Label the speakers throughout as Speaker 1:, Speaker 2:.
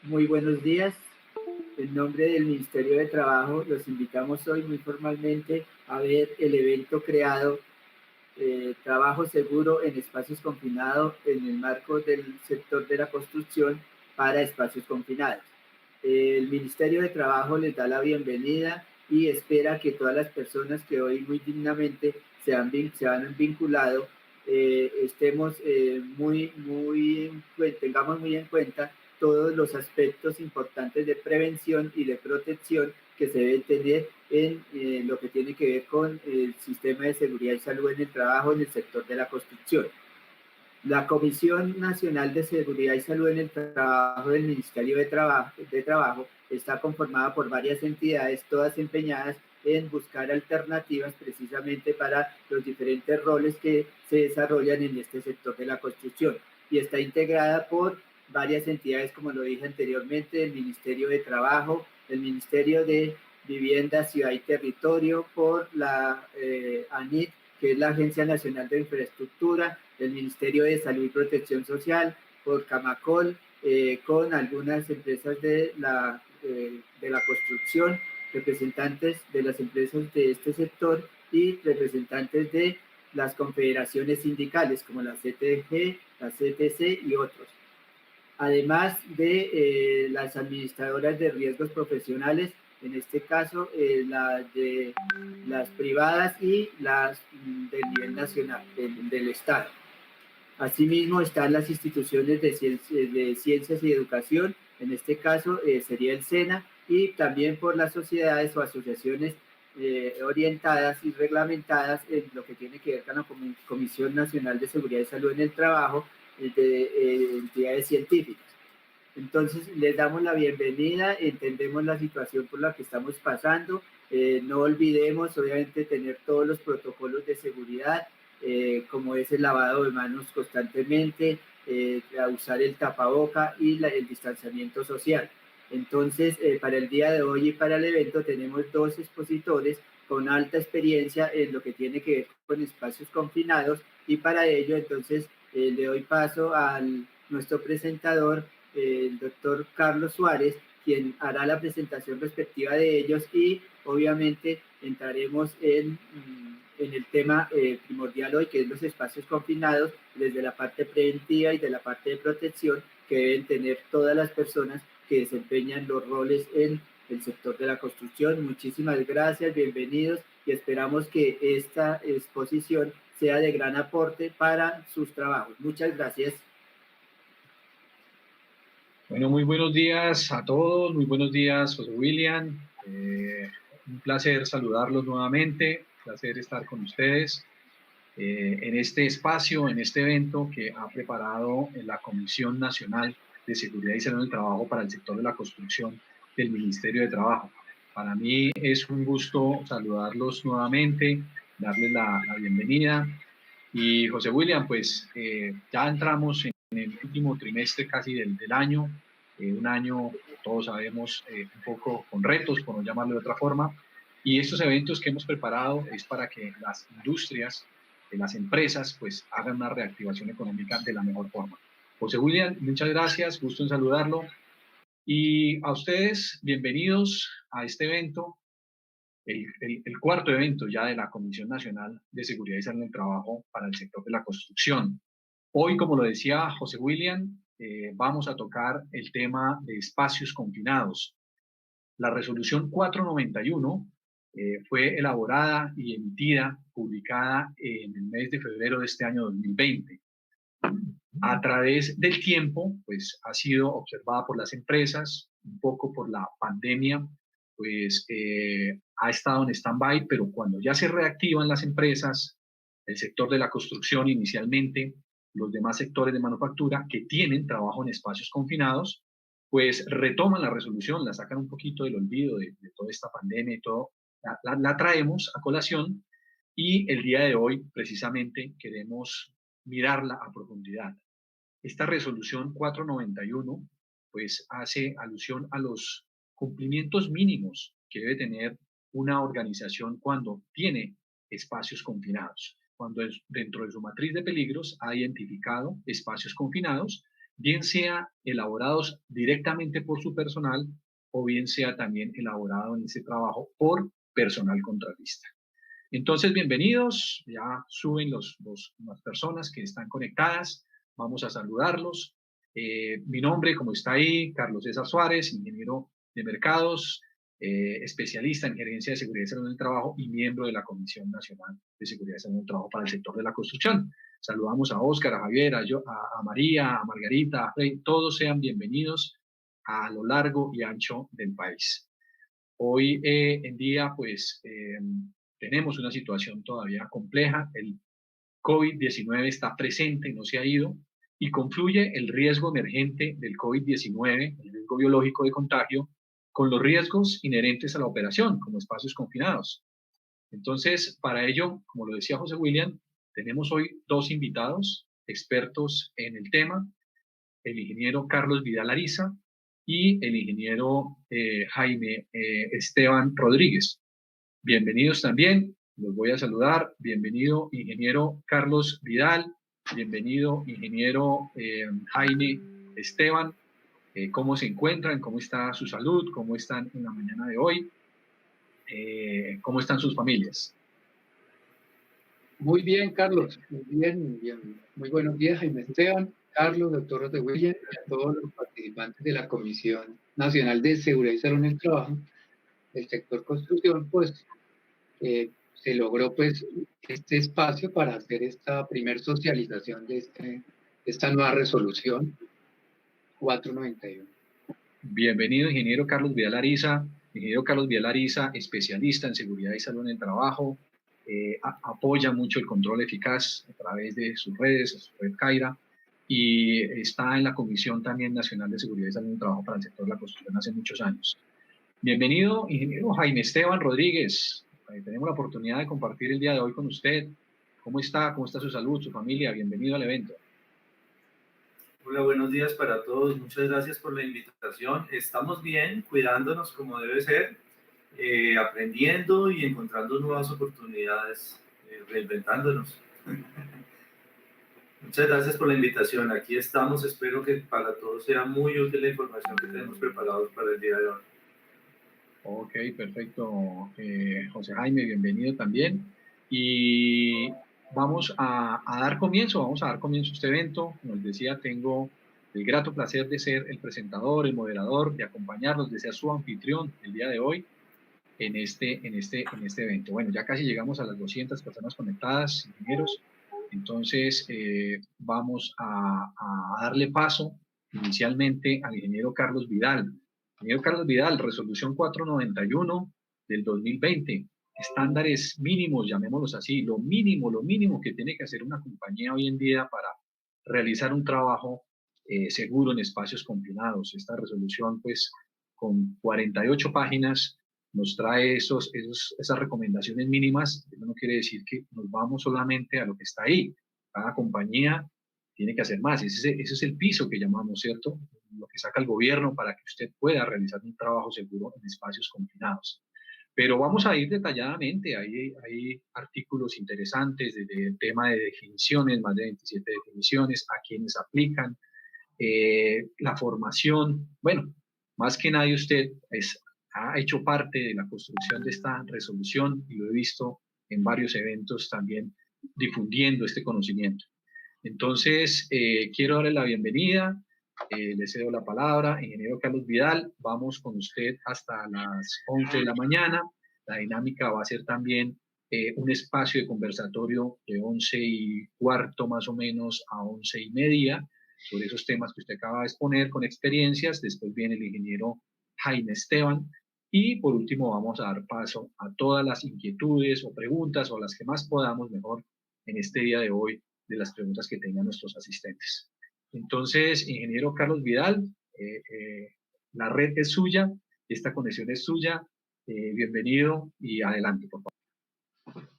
Speaker 1: Muy buenos días. En nombre del Ministerio de Trabajo, los invitamos hoy muy formalmente a ver el evento creado Trabajo Seguro en Espacios Confinados en el marco del sector de la construcción para espacios confinados. El Ministerio de Trabajo les da la bienvenida y espera que todas las personas que hoy muy dignamente se han vinculado estemos tengamos muy en cuenta todos los aspectos importantes de prevención y de protección que se deben tener en lo que tiene que ver con el sistema de seguridad y salud en el trabajo en el sector de la construcción. La Comisión Nacional de Seguridad y Salud en el Trabajo del Ministerio de Trabajo está conformada por varias entidades, todas empeñadas en buscar alternativas precisamente para los diferentes roles que se desarrollan en este sector de la construcción. Y está integrada por varias entidades, como lo dije anteriormente, el Ministerio de Trabajo, el Ministerio de Vivienda, Ciudad y Territorio, por la ANIT, que es la Agencia Nacional de Infraestructura, el Ministerio de Salud y Protección Social, por Camacol, con algunas empresas de la construcción, representantes de las empresas de este sector y representantes de las confederaciones sindicales como la CTG, la CTC y otros. Además de las administradoras de riesgos profesionales, en este caso las privadas y las del nivel nacional, del Estado. Asimismo, están las instituciones de ciencias y educación, en este caso sería el SENA, y también por las sociedades o asociaciones orientadas y reglamentadas en lo que tiene que ver con la Comisión Nacional de Seguridad y Salud en el Trabajo, de entidades científicas. Entonces, les damos la bienvenida, entendemos la situación por la que estamos pasando, no olvidemos, obviamente, tener todos los protocolos de seguridad, como es el lavado de manos constantemente, a usar el tapaboca y el distanciamiento social. Entonces, para el día de hoy y para el evento tenemos dos expositores con alta experiencia en lo que tiene que ver con espacios confinados y para ello, entonces, le doy paso a nuestro presentador, el doctor Carlos Suárez, quien hará la presentación respectiva de ellos y obviamente entraremos en el tema primordial hoy, que es los espacios confinados, desde la parte preventiva y de la parte de protección que deben tener todas las personas que desempeñan los roles en el sector de la construcción. Muchísimas gracias, bienvenidos y esperamos que esta exposición sea de gran aporte para sus trabajos. Muchas gracias.
Speaker 2: Bueno, muy buenos días a todos, muy buenos días, José William. Un placer saludarlos nuevamente, un placer estar con ustedes en este espacio, en este evento que ha preparado la Comisión Nacional de Seguridad y Salud en el Trabajo para el sector de la construcción del Ministerio de Trabajo. Para mí es un gusto saludarlos nuevamente, darles la bienvenida. Y José William, pues ya entramos en el último trimestre casi del año, un año, todos sabemos, un poco con retos, por no llamarlo de otra forma, y estos eventos que hemos preparado es para que las industrias, las empresas, pues hagan una reactivación económica de la mejor forma. José William, muchas gracias, gusto en saludarlo, y a ustedes, bienvenidos a este evento, el cuarto evento ya de la Comisión Nacional de Seguridad y Salud en el Trabajo para el sector de la construcción. Hoy, como lo decía José William, vamos a tocar el tema de espacios confinados. La resolución 491 fue elaborada y emitida, publicada en el mes de febrero de este año 2020. A través del tiempo, pues ha sido observada por las empresas, un poco por la pandemia, pues ha estado en stand-by, pero cuando ya se reactivan las empresas, el sector de la construcción inicialmente, los demás sectores de manufactura que tienen trabajo en espacios confinados, pues retoman la resolución, la sacan un poquito del olvido de toda esta pandemia y todo, la traemos a colación y el día de hoy precisamente queremos mirarla a profundidad. Esta resolución 491 pues hace alusión a los cumplimientos mínimos que debe tener una organización cuando tiene espacios confinados. Cuando dentro de su matriz de peligros ha identificado espacios confinados, bien sea elaborados directamente por su personal o bien sea también elaborado en ese trabajo por personal contratista. Entonces, bienvenidos, ya suben las personas que están conectadas, vamos a saludarlos. Mi nombre, como está ahí, Carlos César Suárez, ingeniero de mercados, especialista en gerencia de seguridad y salud en el trabajo y miembro de la Comisión Nacional de Seguridad y Salud en el Trabajo para el sector de la construcción. Saludamos a Óscar, a Javier, a María, a Margarita, a Frey, todos sean bienvenidos a lo largo y ancho del país. Hoy en día, pues, tenemos una situación todavía compleja. El COVID-19 está presente y no se ha ido y confluye el riesgo emergente del COVID-19, el riesgo biológico de contagio, con los riesgos inherentes a la operación, como espacios confinados. Entonces, para ello, como lo decía José William, tenemos hoy dos invitados expertos en el tema, el ingeniero Carlos Vidal Ariza y el ingeniero Jaime Esteban Rodríguez. Bienvenidos también, los voy a saludar. Bienvenido, ingeniero Carlos Vidal. Bienvenido, ingeniero Jaime Esteban. ¿Cómo se encuentran? ¿Cómo está su salud? ¿Cómo están en la mañana de hoy? ¿Cómo están sus familias?
Speaker 3: Muy bien, Carlos. Muy bien, muy bien. Muy buenos días, Jaime Esteban, Carlos, doctor José William, y a todos los participantes de la Comisión Nacional de Seguridad y Salud en el Trabajo del sector construcción. Pues se logró pues este espacio para hacer esta primer socialización de esta nueva resolución 491.
Speaker 2: Bienvenido, ingeniero Carlos Vidal Ariza. Ingeniero Carlos Vidal Ariza, especialista en seguridad y salud en el trabajo, apoya mucho el control eficaz a través de sus redes, su red Caira, y está en la Comisión también Nacional de Seguridad y Salud en el Trabajo para el sector de la construcción hace muchos años. Bienvenido, ingeniero Jaime Esteban Rodríguez. Tenemos la oportunidad de compartir el día de hoy con usted. ¿Cómo está? ¿Cómo está su salud, su familia? Bienvenido al evento.
Speaker 4: Hola, buenos días para todos. Muchas gracias por la invitación. Estamos bien, cuidándonos como debe ser, aprendiendo y encontrando nuevas oportunidades, reinventándonos. Muchas gracias por la invitación. Aquí estamos. Espero que para todos sea muy útil la información que tenemos preparados para el día de hoy.
Speaker 2: Ok, perfecto. José Jaime, bienvenido también. Y vamos a dar comienzo a este evento. Como les decía, tengo el grato placer de ser el presentador, el moderador, de acompañarlos, de ser su anfitrión el día de hoy en este evento. Bueno, ya casi llegamos a las 200 personas conectadas, ingenieros. Entonces, vamos a darle paso inicialmente al ingeniero Carlos Vidal. Ingeniero Carlos Vidal, resolución 491 del 2020, estándares mínimos, llamémoslos así, lo mínimo que tiene que hacer una compañía hoy en día para realizar un trabajo seguro en espacios confinados. Esta resolución, pues, con 48 páginas, nos trae esas recomendaciones mínimas. Eso no quiere decir que nos vamos solamente a lo que está ahí. Cada compañía tiene que hacer más. Ese es el piso que llamamos, ¿cierto? Lo que saca el gobierno para que usted pueda realizar un trabajo seguro en espacios confinados. Pero vamos a ir detalladamente. Hay artículos interesantes desde el tema de definiciones, más de 27 definiciones, a quienes aplican, la formación. Bueno, más que nadie usted ha hecho parte de la construcción de esta resolución y lo he visto en varios eventos también difundiendo este conocimiento. Entonces, quiero darle la bienvenida, le cedo la palabra, ingeniero Carlos Vidal, vamos con usted hasta las 11 de la mañana. La dinámica va a ser también un espacio de conversatorio de 11:15 más o menos a 11:30 sobre esos temas que usted acaba de exponer con experiencias. Después viene el ingeniero Jaime Esteban y por último vamos a dar paso a todas las inquietudes o preguntas o las que más podamos mejor en este día de hoy de las preguntas que tengan nuestros asistentes. Entonces, ingeniero Carlos Vidal, la red es suya, esta conexión es suya, bienvenido y adelante, por favor.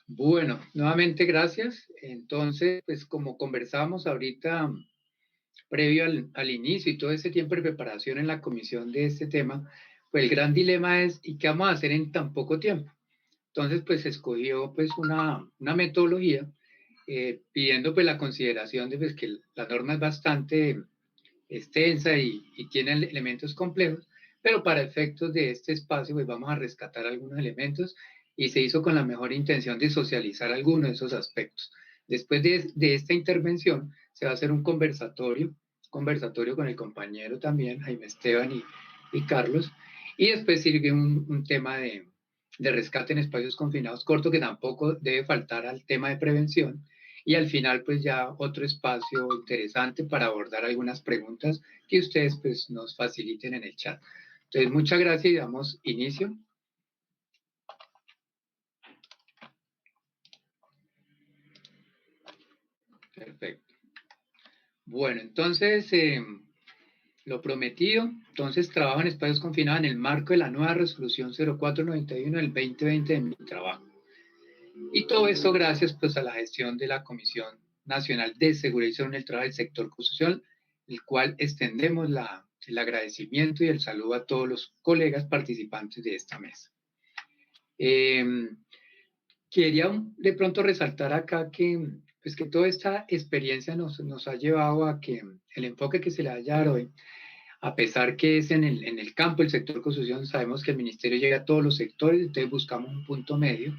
Speaker 3: Bueno, nuevamente gracias. Entonces, pues como conversábamos ahorita, previo al inicio y todo ese tiempo de preparación en la comisión de este tema, pues el gran dilema es, ¿y qué vamos a hacer en tan poco tiempo? Entonces, pues se escogió pues una metodología pidiendo pues la consideración de pues, que la norma es bastante extensa y tiene elementos complejos, pero para efectos de este espacio pues vamos a rescatar algunos elementos y se hizo con la mejor intención de socializar algunos de esos aspectos. Después de esta intervención se va a hacer un conversatorio con el compañero también, Jaime Esteban y Carlos, y después sigue un tema de rescate en espacios confinados corto que tampoco debe faltar al tema de prevención. Y al final, pues ya otro espacio interesante para abordar algunas preguntas que ustedes pues nos faciliten en el chat. Entonces, muchas gracias y damos inicio. Perfecto. Bueno, entonces, lo prometido, entonces trabajo en espacios confinados en el marco de la nueva resolución 0491 del 2020 de mi trabajo. Y todo esto gracias pues a la gestión de la Comisión Nacional de Seguridad y Salud en el Trabajo del Sector Construcción, el cual extendemos el agradecimiento y el saludo a todos los colegas participantes de esta mesa. Quería de pronto resaltar acá pues que toda esta experiencia nos ha llevado a que el enfoque que se le haya dado hoy, a pesar que es en el campo del sector construcción, sabemos que el ministerio llega a todos los sectores, entonces buscamos un punto medio,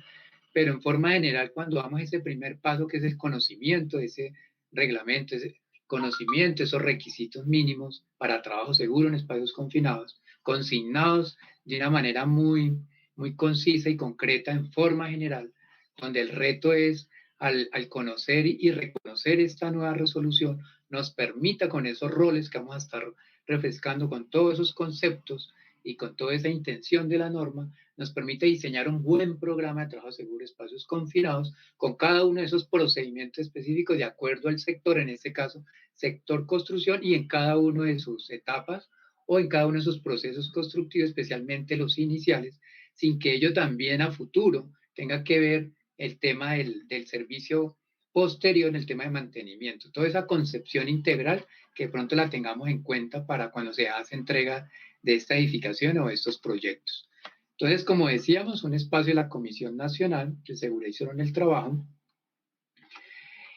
Speaker 3: pero en forma general cuando damos ese primer paso que es el conocimiento de ese reglamento, ese conocimiento, esos requisitos mínimos para trabajo seguro en espacios confinados, consignados de una manera muy, muy concisa y concreta en forma general, donde el reto es al conocer y reconocer esta nueva resolución, nos permita con esos roles que vamos a estar refrescando con todos esos conceptos y con toda esa intención de la norma, nos permite diseñar un buen programa de trabajo seguro, espacios confinados, con cada uno de esos procedimientos específicos de acuerdo al sector, en este caso, sector construcción, y en cada una de sus etapas o en cada uno de sus procesos constructivos, especialmente los iniciales, sin que ello también a futuro tenga que ver el tema del servicio posterior en el tema de mantenimiento. Toda esa concepción integral que de pronto la tengamos en cuenta para cuando se hace entrega de esta edificación o de estos proyectos. Entonces, como decíamos, un espacio de la Comisión Nacional de Seguridad y Salud en el Trabajo.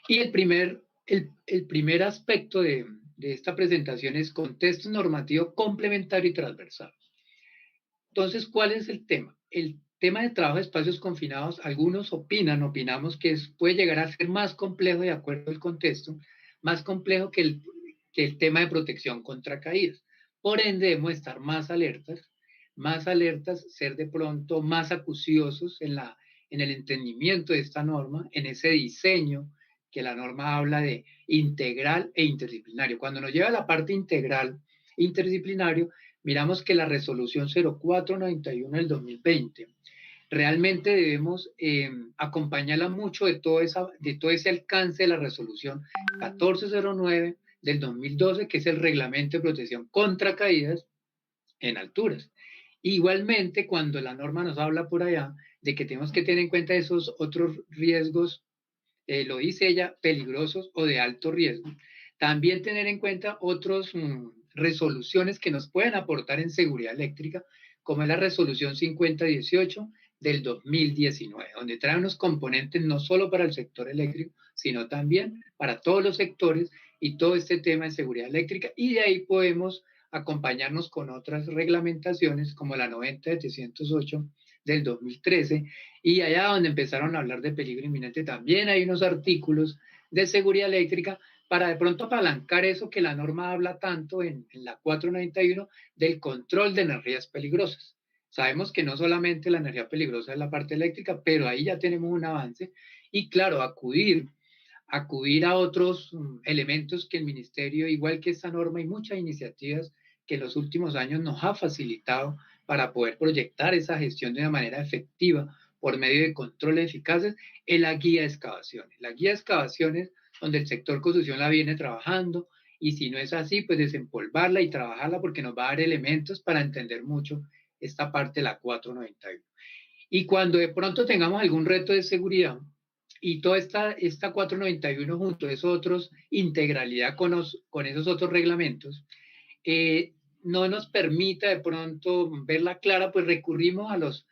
Speaker 3: Y el primer aspecto de esta presentación es contexto normativo complementario y transversal. Entonces, ¿cuál es el tema? El tema de trabajo de espacios confinados, algunos opinamos que puede llegar a ser más complejo de acuerdo al contexto, más complejo que el tema de protección contra caídas. Por ende, debemos estar más alertas, ser de pronto más acuciosos en el entendimiento de esta norma, en ese diseño que la norma habla de integral e interdisciplinario. Cuando nos lleva a la parte integral, interdisciplinario, miramos que la resolución 0491 del 2020 realmente debemos acompañarla mucho de todo ese alcance de la resolución 1409 del 2012, que es el reglamento de protección contra caídas en alturas. Igualmente, cuando la norma nos habla por allá de que tenemos que tener en cuenta esos otros riesgos, lo dice ella, peligrosos o de alto riesgo, también tener en cuenta otras resoluciones que nos pueden aportar en seguridad eléctrica, como es la resolución 5018 del 2019, donde trae unos componentes no solo para el sector eléctrico, sino también para todos los sectores y todo este tema de seguridad eléctrica, y de ahí podemos acompañarnos con otras reglamentaciones como la 90-708 del 2013, y allá donde empezaron a hablar de peligro inminente también hay unos artículos de seguridad eléctrica para de pronto apalancar eso que la norma habla tanto en la 491 del control de energías peligrosas. Sabemos que no solamente la energía peligrosa es la parte eléctrica, pero ahí ya tenemos un avance y claro, acudir a otros elementos que el ministerio, igual que esta norma y muchas iniciativas que en los últimos años nos ha facilitado para poder proyectar esa gestión de una manera efectiva por medio de controles eficaces en la guía de excavaciones. La guía de excavaciones donde el sector construcción la viene trabajando y si no es así, pues desempolvarla y trabajarla porque nos va a dar elementos para entender mucho esta parte de la 491. Y cuando de pronto tengamos algún reto de seguridad, y toda esta 491 junto a esos otros, integralidad con esos otros reglamentos, no nos permita de pronto verla clara, pues recurrimos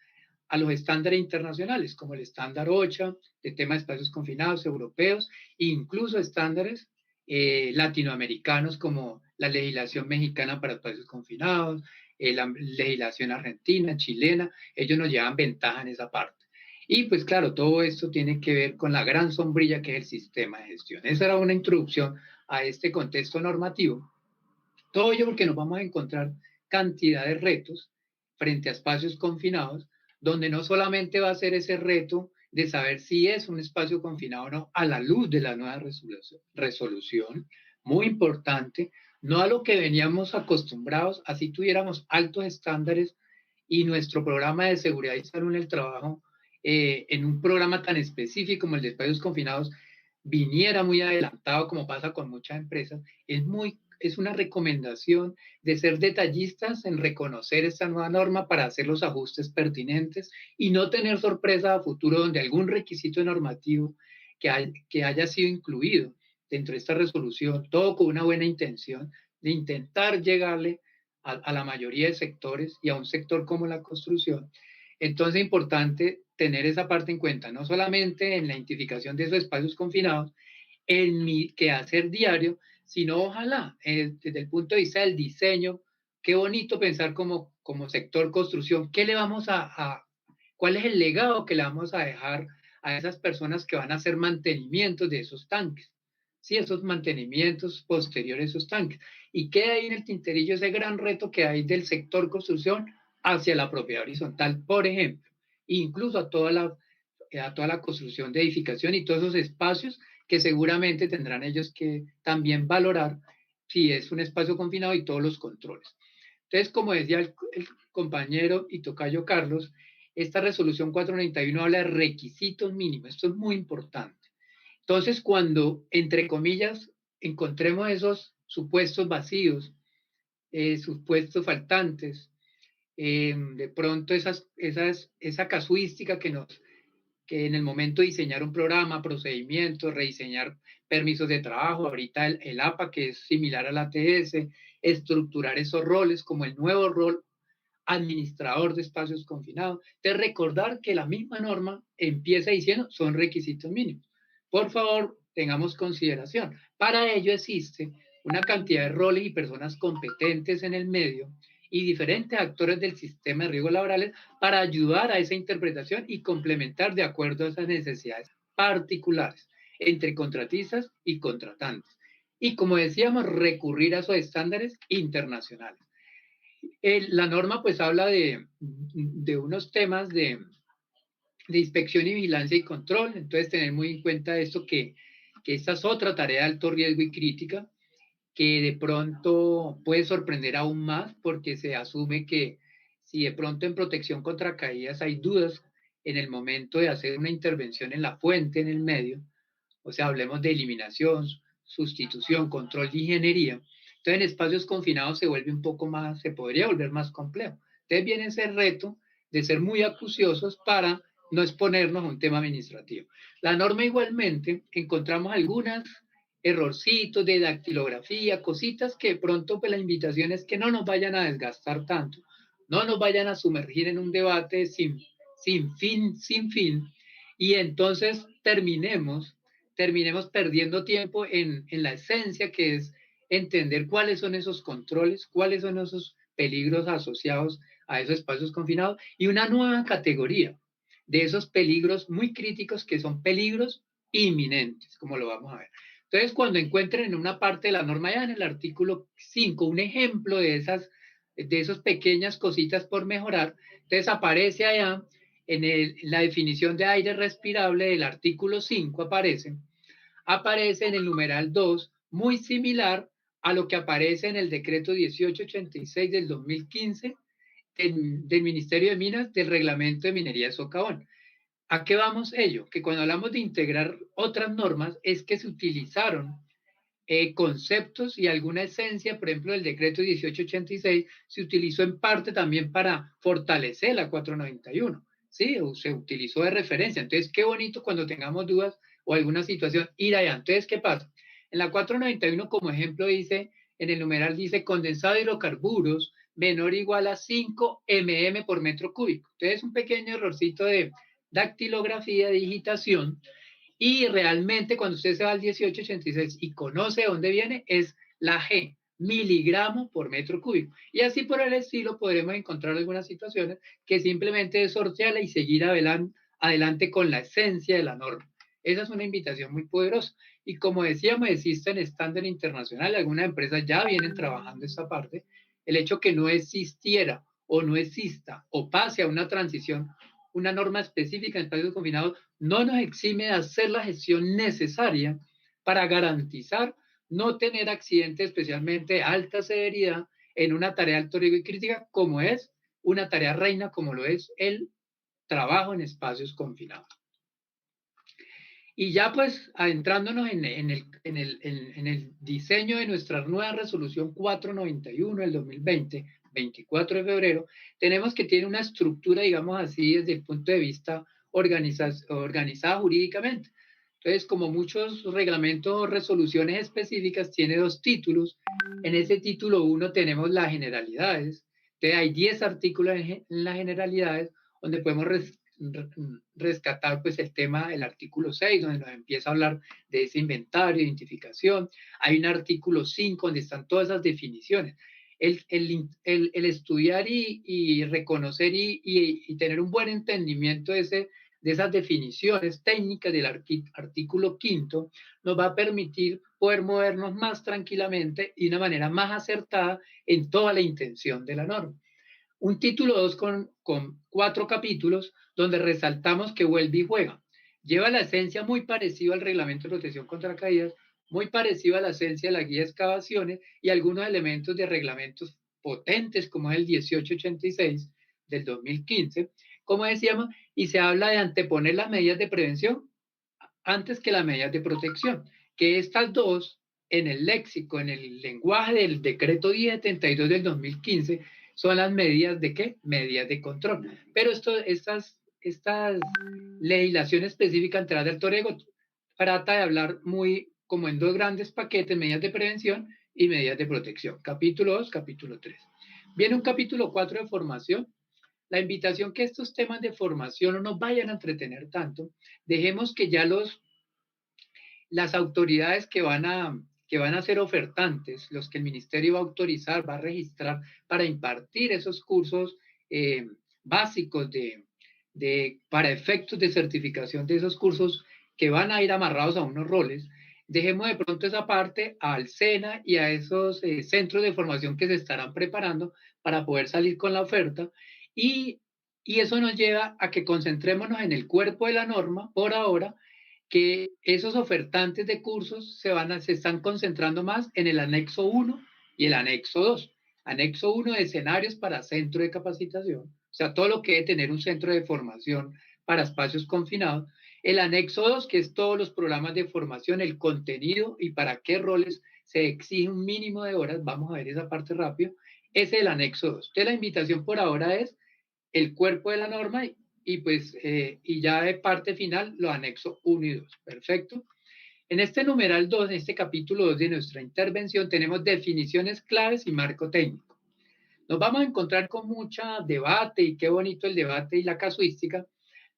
Speaker 3: a los estándares internacionales, como el estándar OCHA, de tema de espacios confinados europeos, e incluso estándares latinoamericanos como la legislación mexicana para espacios confinados, la legislación argentina, chilena. Ellos nos llevan ventaja en esa parte. Y pues claro, todo esto tiene que ver con la gran sombrilla que es el sistema de gestión. Esa era una introducción a este contexto normativo. Todo ello porque nos vamos a encontrar cantidad de retos frente a espacios confinados, donde no solamente va a ser ese reto de saber si es un espacio confinado o no a la luz de la nueva resolución, muy importante, no a lo que veníamos acostumbrados, así tuviéramos altos estándares y nuestro programa de seguridad y salud en el trabajo, en un programa tan específico como el de espacios confinados, viniera muy adelantado, como pasa con muchas empresas. Es una recomendación de ser detallistas en reconocer esta nueva norma para hacer los ajustes pertinentes y no tener sorpresa a futuro donde algún requisito normativo que haya sido incluido dentro de esta resolución, todo con una buena intención de intentar llegarle a la mayoría de sectores y a un sector como la construcción. Entonces es importante tener esa parte en cuenta, no solamente en la identificación de esos espacios confinados, en mi quehacer diario, sino ojalá, desde el punto de vista del diseño, qué bonito pensar como sector construcción, cuál es el legado que le vamos a dejar a esas personas que van a hacer mantenimientos de esos tanques, ¿sí? Esos mantenimientos posteriores a esos tanques. Y queda ahí en el tinterillo ese gran reto que hay del sector construcción hacia la propiedad horizontal, por ejemplo, incluso a toda la construcción de edificación y todos esos espacios que seguramente tendrán ellos que también valorar si es un espacio confinado y todos los controles. Entonces, como decía el compañero y tocayo Carlos, esta resolución 491 habla de requisitos mínimos. Esto es muy importante. Entonces, cuando, entre comillas, encontremos esos supuestos vacíos, supuestos faltantes, de pronto esa casuística que en el momento de diseñar un programa, procedimientos, rediseñar permisos de trabajo, ahorita el APA, que es similar al ATS, estructurar esos roles como el nuevo rol administrador de espacios confinados, de recordar que la misma norma empieza diciendo son requisitos mínimos. Por favor, tengamos consideración. Para ello existe una cantidad de roles y personas competentes en el medio y diferentes actores del sistema de riesgos laborales para ayudar a esa interpretación y complementar de acuerdo a esas necesidades particulares entre contratistas y contratantes. Y como decíamos, recurrir a esos estándares internacionales. La norma pues habla de unos temas de inspección y vigilancia y control, entonces tener muy en cuenta esto que esta es otra tarea de alto riesgo y crítica, que de pronto puede sorprender aún más porque se asume que si de pronto en protección contra caídas hay dudas en el momento de hacer una intervención en la fuente, en el medio, o sea, hablemos de eliminación, sustitución, control de ingeniería, entonces en espacios confinados se vuelve un poco más, se podría volver más complejo. Entonces viene ese reto de ser muy acuciosos para no exponernos a un tema administrativo. La norma igualmente encontramos algunas errorcitos de dactilografía, cositas que de pronto pues la invitación es que no nos vayan a desgastar tanto, no nos vayan a sumergir en un debate sin fin, y entonces terminemos perdiendo tiempo en la esencia que es entender cuáles son esos controles, cuáles son esos peligros asociados a esos espacios confinados y una nueva categoría de esos peligros muy críticos que son peligros inminentes, como lo vamos a ver. Entonces, cuando encuentren en una parte de la norma, ya en el artículo 5, un ejemplo de esas pequeñas cositas por mejorar, entonces aparece allá en la definición de aire respirable del artículo 5, aparece en el numeral 2, muy similar a lo que aparece en el decreto 1886 del 2015 del Ministerio de Minas del Reglamento de Minería de Socavón. ¿A qué vamos ello? Que cuando hablamos de integrar otras normas es que se utilizaron conceptos y alguna esencia, por ejemplo, el decreto 1886 se utilizó en parte también para fortalecer la 491, ¿sí? O se utilizó de referencia. Entonces, qué bonito cuando tengamos dudas o alguna situación, ir allá. Entonces, ¿qué pasa? En la 491, como ejemplo, dice, en el numeral dice condensado de hidrocarburos menor o igual a 5 mm por metro cúbico. Entonces, un pequeño errorcito de dactilografía, digitación, y realmente cuando usted se va al 1886 y conoce de dónde viene, es la G, miligramo por metro cúbico. Y así por el estilo podremos encontrar algunas situaciones que simplemente es sortearla y seguir adelante con la esencia de la norma. Esa es una invitación muy poderosa. Y como decíamos, existen estándares internacionales, algunas empresas ya vienen trabajando esta parte. El hecho que no existiera o no exista o pase a una transición, una norma específica en espacios confinados, no nos exime de hacer la gestión necesaria para garantizar no tener accidentes, especialmente de alta severidad, en una tarea de alto riesgo y crítica, como es una tarea reina, como lo es el trabajo en espacios confinados. Y ya pues adentrándonos en el diseño de nuestra nueva resolución 491 del 2020, 24 de febrero, tenemos que tiene una estructura, digamos así, desde el punto de vista organizada jurídicamente. Entonces, como muchos reglamentos o resoluciones específicas, tiene 2 títulos. En ese título 1 tenemos las generalidades. Entonces, hay 10 artículos en las generalidades, donde podemos rescatar pues el tema del artículo 6, donde nos empieza a hablar de ese inventario, identificación. Hay un artículo 5 donde están todas esas definiciones. El estudiar y reconocer y tener un buen entendimiento de esas definiciones técnicas del artículo 5 nos va a permitir poder movernos más tranquilamente y de una manera más acertada en toda la intención de la norma. Un título 2 con 4 capítulos donde resaltamos que vuelve y juega. Lleva la esencia muy parecida al reglamento de protección contra caídas, muy parecido a la esencia de la guía de excavaciones y algunos elementos de reglamentos potentes como es el 1886 del 2015, como decíamos, y se habla de anteponer las medidas de prevención antes que las medidas de protección, que estas dos en el léxico, en el lenguaje del decreto 1072 del 2015, son las medidas de ¿qué? Medidas de control. Pero estas legislaciones específicas entradas del Torego trata de hablar muy como en 2 grandes paquetes, medidas de prevención y medidas de protección. Capítulo 2, capítulo 3. Viene un capítulo 4 de formación. La invitación que estos temas de formación no nos vayan a entretener tanto, dejemos que ya las autoridades que van a ser ofertantes, los que el ministerio va a autorizar, va a registrar para impartir esos cursos básicos para efectos de certificación de esos cursos que van a ir amarrados a unos roles. Dejemos de pronto esa parte al SENA y a esos centros de formación que se estarán preparando para poder salir con la oferta y eso nos lleva a que concentrémonos en el cuerpo de la norma por ahora, que esos ofertantes de cursos se están concentrando más en el anexo 1 y el anexo 2. Anexo 1 de escenarios para centro de capacitación, o sea, todo lo que debe tener un centro de formación para espacios confinados. El anexo 2, que es todos los programas de formación, el contenido y para qué roles se exige un mínimo de horas. Vamos a ver esa parte rápido. Ese es el anexo 2. Entonces, la invitación por ahora es el cuerpo de la norma y ya de parte final lo anexo 1 y 2. Perfecto. En este numeral 2, en este capítulo 2 de nuestra intervención, tenemos definiciones claves y marco técnico. Nos vamos a encontrar con mucho debate y qué bonito el debate y la casuística,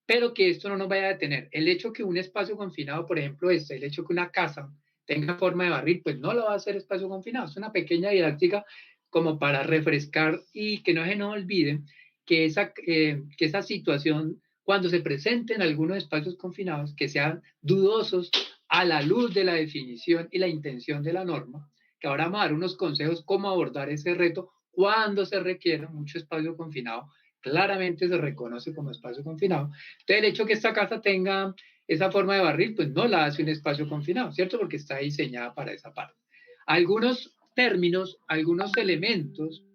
Speaker 3: pero que esto no nos vaya a detener. El hecho que un espacio confinado, por ejemplo, el hecho que una casa tenga forma de barril, pues no lo va a hacer espacio confinado. Es una pequeña didáctica como para refrescar y que no se nos olvide que esa situación, cuando se presente en algunos espacios confinados, que sean dudosos a la luz de la definición y la intención de la norma, que ahora vamos a dar unos consejos cómo abordar ese reto cuando se requiera mucho espacio confinado. Claramente se reconoce como espacio confinado. Entonces, el hecho que esta casa tenga esa forma de barril, pues no la hace un espacio confinado, ¿cierto? Porque está diseñada para esa parte. Algunos términos, algunos elementos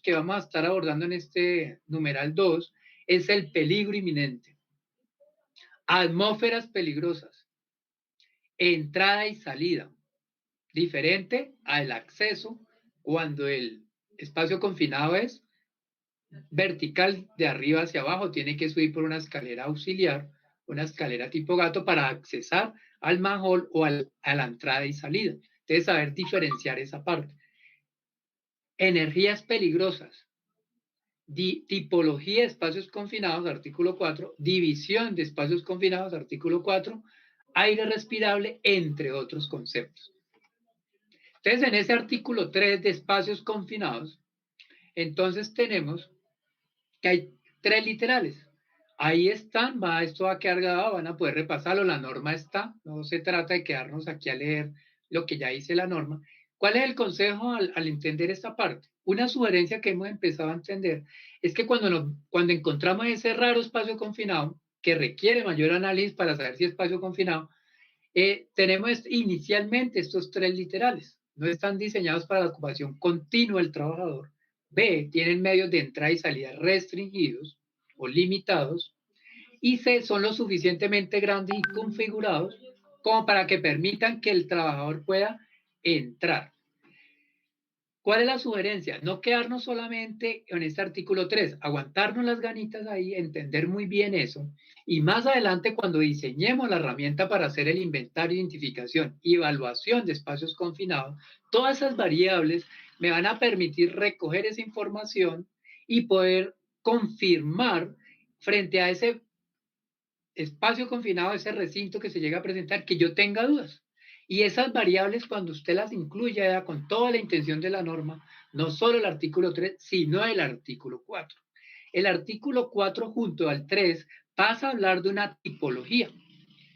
Speaker 3: que vamos a estar abordando en este numeral 2 es el peligro inminente, atmósferas peligrosas, entrada y salida, diferente al acceso cuando el espacio confinado es vertical de arriba hacia abajo, tiene que subir por una escalera auxiliar, una escalera tipo gato para accesar al manhole o a la entrada y salida. Entonces, saber diferenciar esa parte. energías peligrosas, tipología de espacios confinados, artículo 4, división de espacios confinados, artículo 4, aire respirable, entre otros conceptos. Entonces, en ese artículo 3 de espacios confinados, entonces tenemos que hay 3 literales. Ahí están, esto va a quedar grabado, van a poder repasarlo, la norma está, no se trata de quedarnos aquí a leer lo que ya dice la norma. ¿Cuál es el consejo al entender esta parte? Una sugerencia que hemos empezado a entender es que cuando encontramos ese raro espacio confinado, que requiere mayor análisis para saber si es espacio confinado, tenemos inicialmente estos 3 literales. No están diseñados para la ocupación continua del trabajador. B, tienen medios de entrada y salida restringidos o limitados. Y C, son lo suficientemente grandes y configurados como para que permitan que el trabajador pueda entrar. ¿Cuál es la sugerencia? No quedarnos solamente en este artículo 3, aguantarnos las ganitas ahí, entender muy bien eso, y más adelante cuando diseñemos la herramienta para hacer el inventario, identificación y evaluación de espacios confinados, todas esas variables me van a permitir recoger esa información y poder confirmar frente a ese espacio confinado, ese recinto que se llega a presentar, que yo tenga dudas. Y esas variables, cuando usted las incluya con toda la intención de la norma, no solo el artículo 3, sino el artículo 4. El artículo 4 junto al 3 pasa a hablar de una tipología.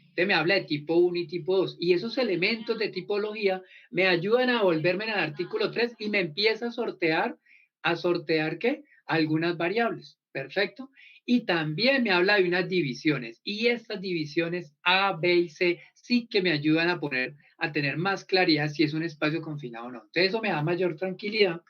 Speaker 3: Usted me habla de tipo 1 y tipo 2, y esos elementos de tipología me ayudan a volverme en el artículo 3 y me empieza ¿a sortear qué? Algunas variables. Perfecto. Y también me habla de unas divisiones, y estas divisiones A, B y C sí que me ayudan a tener más claridad si es un espacio confinado o no. Entonces eso me da mayor tranquilidad.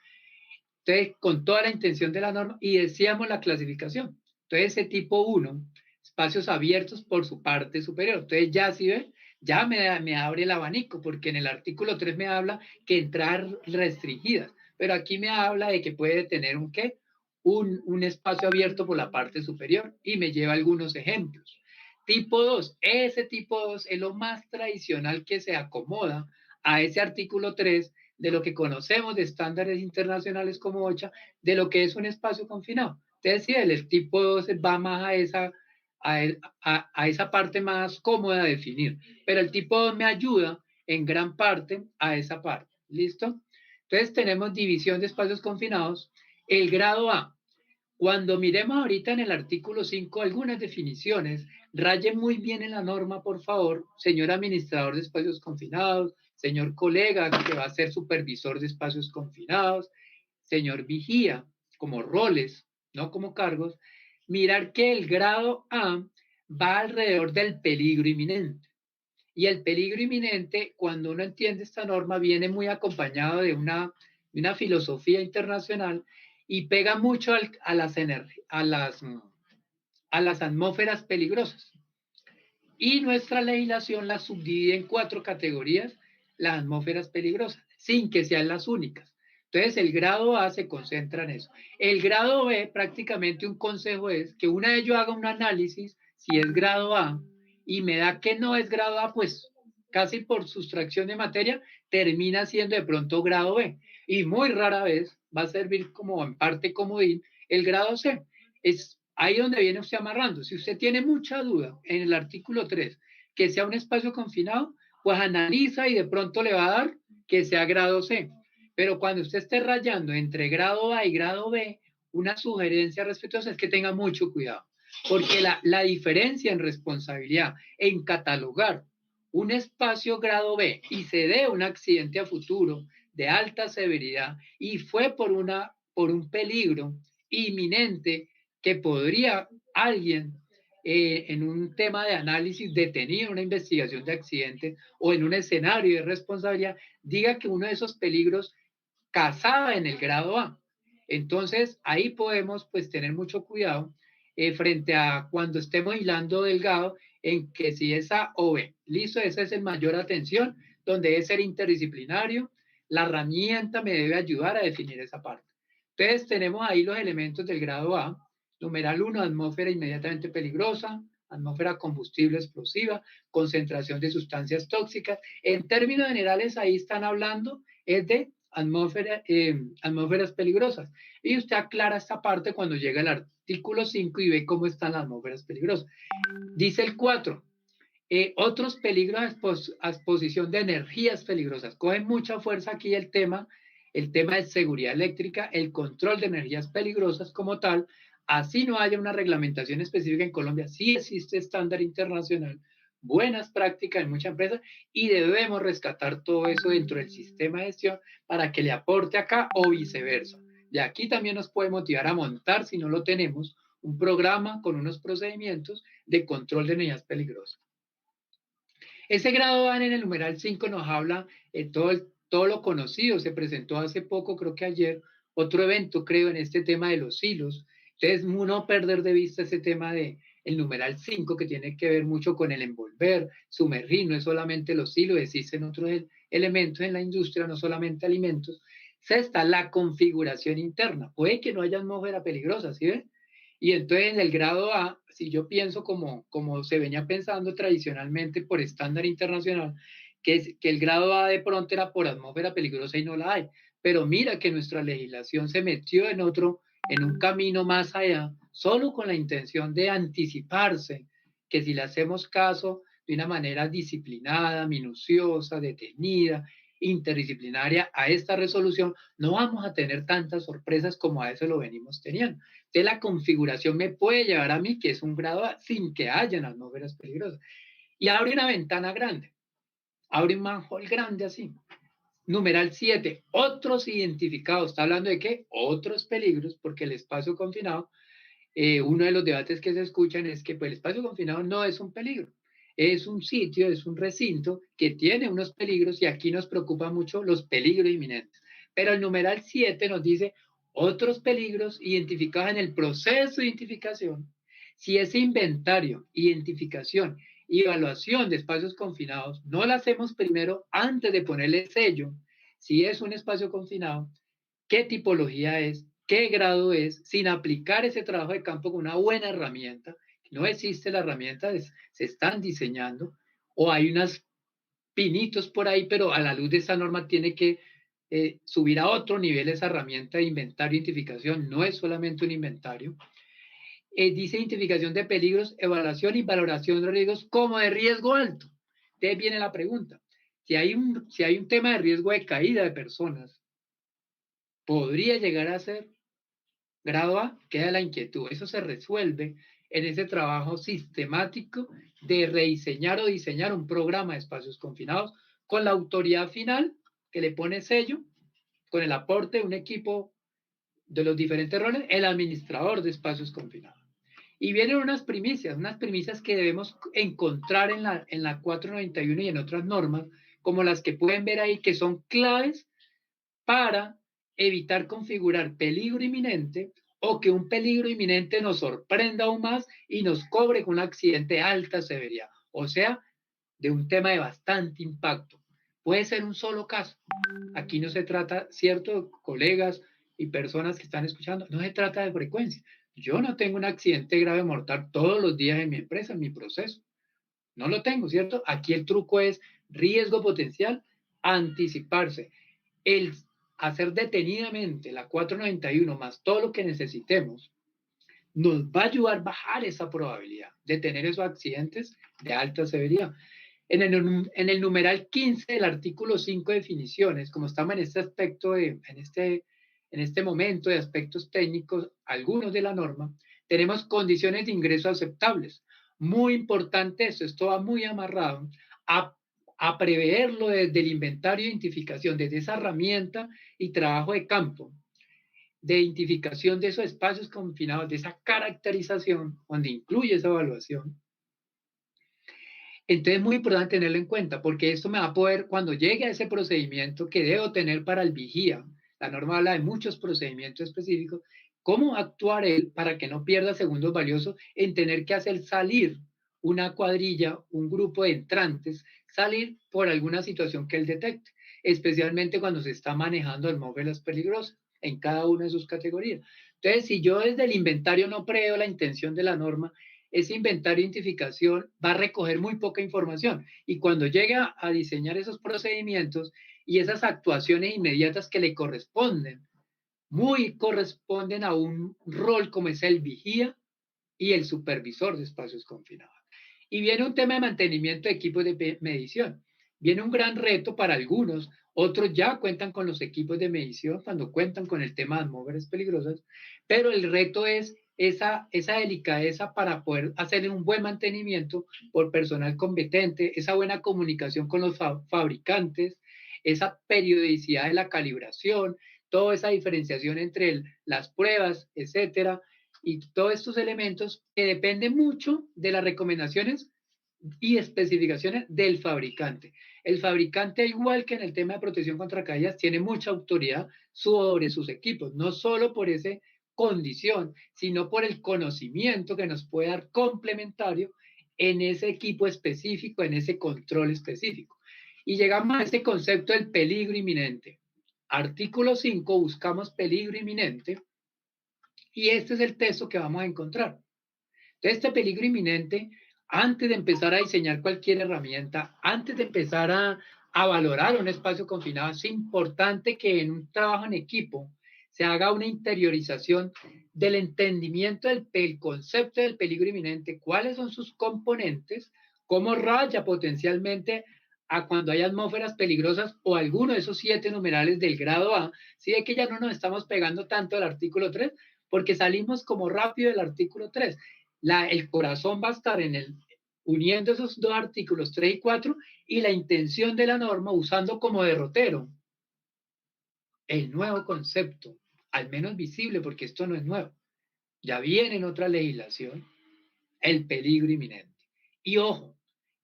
Speaker 3: Entonces, con toda la intención de la norma, y decíamos la clasificación. Entonces, ese tipo 1, espacios abiertos por su parte superior. Entonces, ya si ven, ya me abre el abanico, porque en el artículo 3 me habla que entrar restringidas, pero aquí me habla de que puede tener un espacio abierto por la parte superior, y me lleva algunos ejemplos. Tipo 2, ese tipo 2 es lo más tradicional que se acomoda a ese artículo 3 de lo que conocemos de estándares internacionales como OCHA, de lo que es un espacio confinado. Entonces, sí, el tipo 2 va más a esa parte más cómoda de definir, pero el tipo 2 me ayuda en gran parte a esa parte. ¿Listo? Entonces, tenemos división de espacios confinados. El grado A. Cuando miremos ahorita en el artículo 5 algunas definiciones, raye muy bien en la norma, por favor, señor administrador de espacios confinados, señor colega que va a ser supervisor de espacios confinados, señor vigía, como roles, no como cargos, mirar que el grado A va alrededor del peligro inminente. Y el peligro inminente, cuando uno entiende esta norma, viene muy acompañado de una filosofía internacional y pega mucho a las atmósferas peligrosas. Y nuestra legislación las subdivide en 4 categorías, las atmósferas peligrosas, sin que sean las únicas. Entonces, el grado A se concentra en eso. El grado B, prácticamente un consejo es que una vez yo haga un análisis, si es grado A, y me da que no es grado A, pues casi por sustracción de materia, termina siendo de pronto grado B. Y muy rara vez va a servir como en parte comodín el grado C. Es ahí donde viene usted amarrando. Si usted tiene mucha duda en el artículo 3, que sea un espacio confinado, pues analiza y de pronto le va a dar que sea grado C. Pero cuando usted esté rayando entre grado A y grado B, una sugerencia respetuosa es que tenga mucho cuidado, porque la diferencia en responsabilidad en catalogar un espacio grado B y se dé un accidente a futuro de alta severidad y fue por un peligro inminente que podría alguien en un tema de análisis detenido, una investigación de accidente o en un escenario de responsabilidad, diga que uno de esos peligros casaba en el grado A. Entonces, ahí podemos pues tener mucho cuidado frente a cuando estemos hilando delgado en que si es A o B. Listo, esa es el mayor atención, donde debe ser interdisciplinario. La herramienta me debe ayudar a definir esa parte. Entonces, tenemos ahí los elementos del grado A. Numeral 1, atmósfera inmediatamente peligrosa, atmósfera combustible explosiva, concentración de sustancias tóxicas. En términos generales, ahí están hablando es de atmósferas peligrosas. Y usted aclara esta parte cuando llega al artículo 5 y ve cómo están las atmósferas peligrosas. Dice el 4, otros peligros a exposición de energías peligrosas. Coge mucha fuerza aquí el tema de seguridad eléctrica, el control de energías peligrosas como tal. Así no haya una reglamentación específica en Colombia, sí existe estándar internacional, buenas prácticas en muchas empresas, y debemos rescatar todo eso dentro del sistema de gestión para que le aporte acá o viceversa. De aquí también nos puede motivar a montar, si no lo tenemos, un programa con unos procedimientos de control de energías peligrosas. Ese grado A en el numeral 5 nos habla todo lo conocido. Se presentó hace poco, creo que ayer, otro evento, creo, en este tema de los hilos. Entonces, no perder de vista ese tema de el numeral 5, que tiene que ver mucho con el envolver, sumergir, no es solamente los hilos, existen otros elementos en la industria, no solamente alimentos. Sexta, la configuración interna. Puede que no haya atmósfera peligrosa, ¿sí ven? Y entonces en el grado A, si yo pienso como se venía pensando tradicionalmente por estándar internacional, que el grado A de pronto era por atmósfera peligrosa y no la hay. Pero mira que nuestra legislación se metió en un camino más allá, solo con la intención de anticiparse, que si le hacemos caso de una manera disciplinada, minuciosa, detenida, interdisciplinaria a esta resolución, no vamos a tener tantas sorpresas como a eso lo venimos teniendo. De la configuración me puede llevar a mí, que es un grado A, sin que hayan atmósferas peligrosas. Y abre una ventana grande, abre un manhole grande así. Numeral 7, otros identificados. ¿Está hablando de qué? Otros peligros, porque el espacio confinado, uno de los debates que se escuchan es que pues, el espacio confinado no es un peligro. Es un sitio, es un recinto que tiene unos peligros y aquí nos preocupan mucho los peligros inminentes. Pero el numeral 7 nos dice otros peligros identificados en el proceso de identificación. Si ese inventario, identificación y evaluación de espacios confinados no lo hacemos primero antes de ponerle sello, si es un espacio confinado, qué tipología es, qué grado es, sin aplicar ese trabajo de campo con una buena herramienta. No existe la herramienta, se están diseñando, o hay unos pinitos por ahí, pero a la luz de esa norma tiene que subir a otro nivel esa herramienta de inventario e identificación, no es solamente un inventario. Dice identificación de peligros, evaluación y valoración de riesgos como de riesgo alto. Entonces viene la pregunta, si hay un tema de riesgo de caída de personas, podría llegar a ser grado A, queda la inquietud. Eso se resuelve en ese trabajo sistemático de rediseñar o diseñar un programa de espacios confinados con la autoridad final que le pone sello, con el aporte de un equipo de los diferentes roles, el administrador de espacios confinados. Y vienen unas primicias que debemos encontrar en la 491 y en otras normas, como las que pueden ver ahí, que son claves para evitar configurar peligro inminente o que un peligro inminente nos sorprenda aún más y nos cobre con un accidente de alta severidad, o sea, de un tema de bastante impacto. Puede ser un solo caso. Aquí no se trata, ciertos colegas y personas que están escuchando, no se trata de frecuencia. Yo no tengo un accidente grave mortal todos los días en mi empresa, en mi proceso. No lo tengo, ¿cierto? Aquí el truco es riesgo potencial, anticiparse. El hacer detenidamente la 491 más todo lo que necesitemos nos va a ayudar a bajar esa probabilidad de tener esos accidentes de alta severidad. En el numeral 15 del artículo 5 definiciones, como estamos en este aspecto, en este momento de aspectos técnicos, algunos de la norma, tenemos condiciones de ingreso aceptables. Muy importante esto va muy amarrado a preverlo desde el inventario de identificación, desde esa herramienta y trabajo de campo, de identificación de esos espacios confinados, de esa caracterización, donde incluye esa evaluación. Entonces es muy importante tenerlo en cuenta, porque esto me va a poder, cuando llegue a ese procedimiento que debo tener para el vigía, la norma habla de muchos procedimientos específicos, cómo actuar él para que no pierda segundos valiosos en tener que hacer salir una cuadrilla, un grupo de entrantes, salir por alguna situación que él detecte, especialmente cuando se está manejando atmósferas peligrosas en cada una de sus categorías. Entonces, si yo desde el inventario no preveo la intención de la norma, ese inventario de identificación va a recoger muy poca información y cuando llega a diseñar esos procedimientos y esas actuaciones inmediatas que le corresponden, corresponden a un rol como es el vigía y el supervisor de espacios confinados. Y viene un tema de mantenimiento de equipos de medición. Viene un gran reto para algunos, otros ya cuentan con los equipos de medición cuando cuentan con el tema de atmósferas peligrosas, pero el reto es esa delicadeza para poder hacer un buen mantenimiento por personal competente, esa buena comunicación con los fabricantes, esa periodicidad de la calibración, toda esa diferenciación entre las pruebas, etcétera, y todos estos elementos que dependen mucho de las recomendaciones y especificaciones del fabricante. El fabricante, igual que en el tema de protección contra caídas, tiene mucha autoridad sobre sus equipos, no solo por esa condición, sino por el conocimiento que nos puede dar complementario en ese equipo específico, en ese control específico. Y llegamos a este concepto del peligro inminente. Artículo 5, buscamos peligro inminente, y este es el texto que vamos a encontrar. Entonces, este peligro inminente, antes de empezar a diseñar cualquier herramienta, antes de empezar a valorar un espacio confinado, es importante que en un trabajo en equipo se haga una interiorización del entendimiento del concepto del peligro inminente, cuáles son sus componentes, cómo raya potencialmente a cuando hay atmósferas peligrosas o alguno de esos 7 numerales del grado A, si de que ya no nos estamos pegando tanto al artículo 3, porque salimos como rápido del artículo 3. El corazón va a estar uniendo esos dos artículos 3 y 4 y la intención de la norma usando como derrotero el nuevo concepto, al menos visible, porque esto no es nuevo. Ya viene en otra legislación el peligro inminente. Y ojo,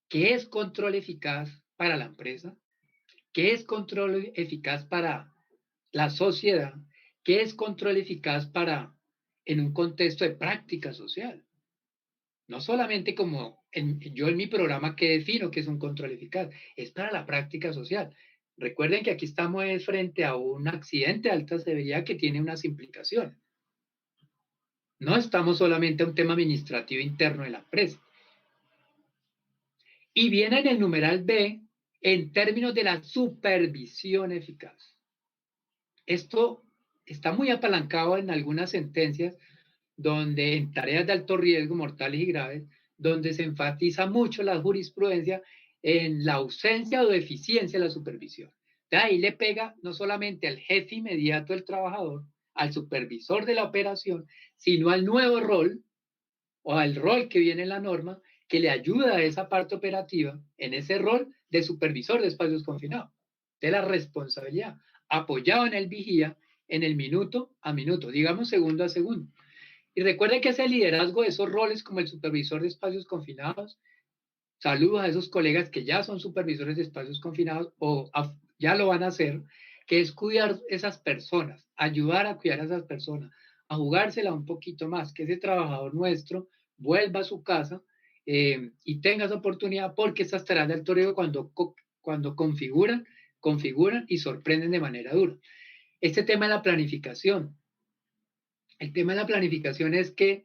Speaker 3: ¿qué es control eficaz para la empresa? ¿Qué es control eficaz para la sociedad? ¿Qué es control eficaz en un contexto de práctica social? No solamente como yo en mi programa que defino que es un control eficaz, es para la práctica social. Recuerden que aquí estamos frente a un accidente de alta severidad que tiene unas implicaciones. No estamos solamente a un tema administrativo interno de la empresa. Y viene en el numeral B en términos de la supervisión eficaz. Esto está muy apalancado en algunas sentencias donde en tareas de alto riesgo, mortales y graves, donde se enfatiza mucho la jurisprudencia en la ausencia o deficiencia de la supervisión. De ahí le pega no solamente al jefe inmediato del trabajador, al supervisor de la operación, sino al nuevo rol o al rol que viene en la norma que le ayuda a esa parte operativa en ese rol de supervisor de espacios confinados, de la responsabilidad, apoyado en el vigía en el minuto a minuto, digamos segundo a segundo. Y recuerden que ese liderazgo de esos roles como el supervisor de espacios confinados, saludos a esos colegas que ya son supervisores de espacios confinados o ya lo van a hacer, que es cuidar esas personas, ayudar a cuidar a esas personas, a jugársela un poquito más, que ese trabajador nuestro vuelva a su casa y tenga esa oportunidad, porque esas tareas de alto riesgo cuando configuran y sorprenden de manera dura. Este tema de la planificación. El tema de la planificación es que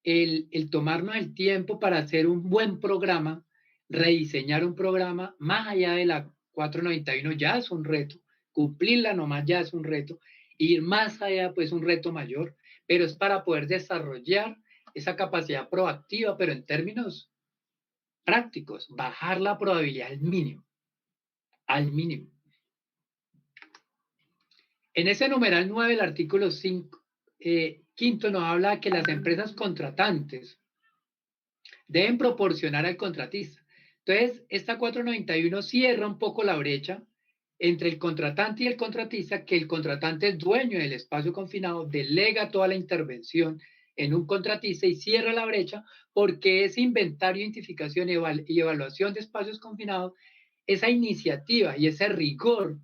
Speaker 3: el tomarnos el tiempo para hacer un buen programa, rediseñar un programa, más allá de la 491 ya es un reto, cumplirla nomás ya es un reto, ir más allá pues un reto mayor, pero es para poder desarrollar esa capacidad proactiva, pero en términos prácticos, bajar la probabilidad al mínimo, al mínimo. En ese numeral 9, el artículo 5, quinto nos habla que las empresas contratantes deben proporcionar al contratista. Entonces, esta 491 cierra un poco la brecha entre el contratante y el contratista, que el contratante es dueño del espacio confinado, delega toda la intervención en un contratista y cierra la brecha porque ese inventario, identificación y evaluación de espacios confinados, esa iniciativa y ese rigor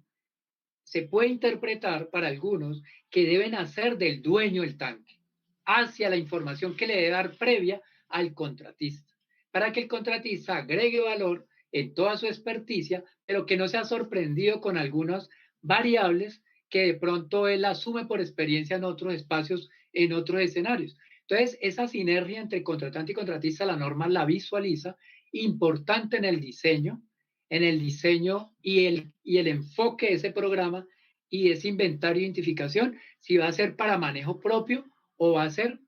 Speaker 3: se puede interpretar para algunos que deben hacer del dueño el tanque hacia la información que le debe dar previa al contratista, para que el contratista agregue valor en toda su experticia, pero que no sea sorprendido con algunas variables que de pronto él asume por experiencia en otros espacios, en otros escenarios. Entonces, esa sinergia entre contratante y contratista, la norma la visualiza, importante en el diseño, en el diseño y el enfoque de ese programa y ese inventario de identificación, si va a ser para manejo propio o va a ser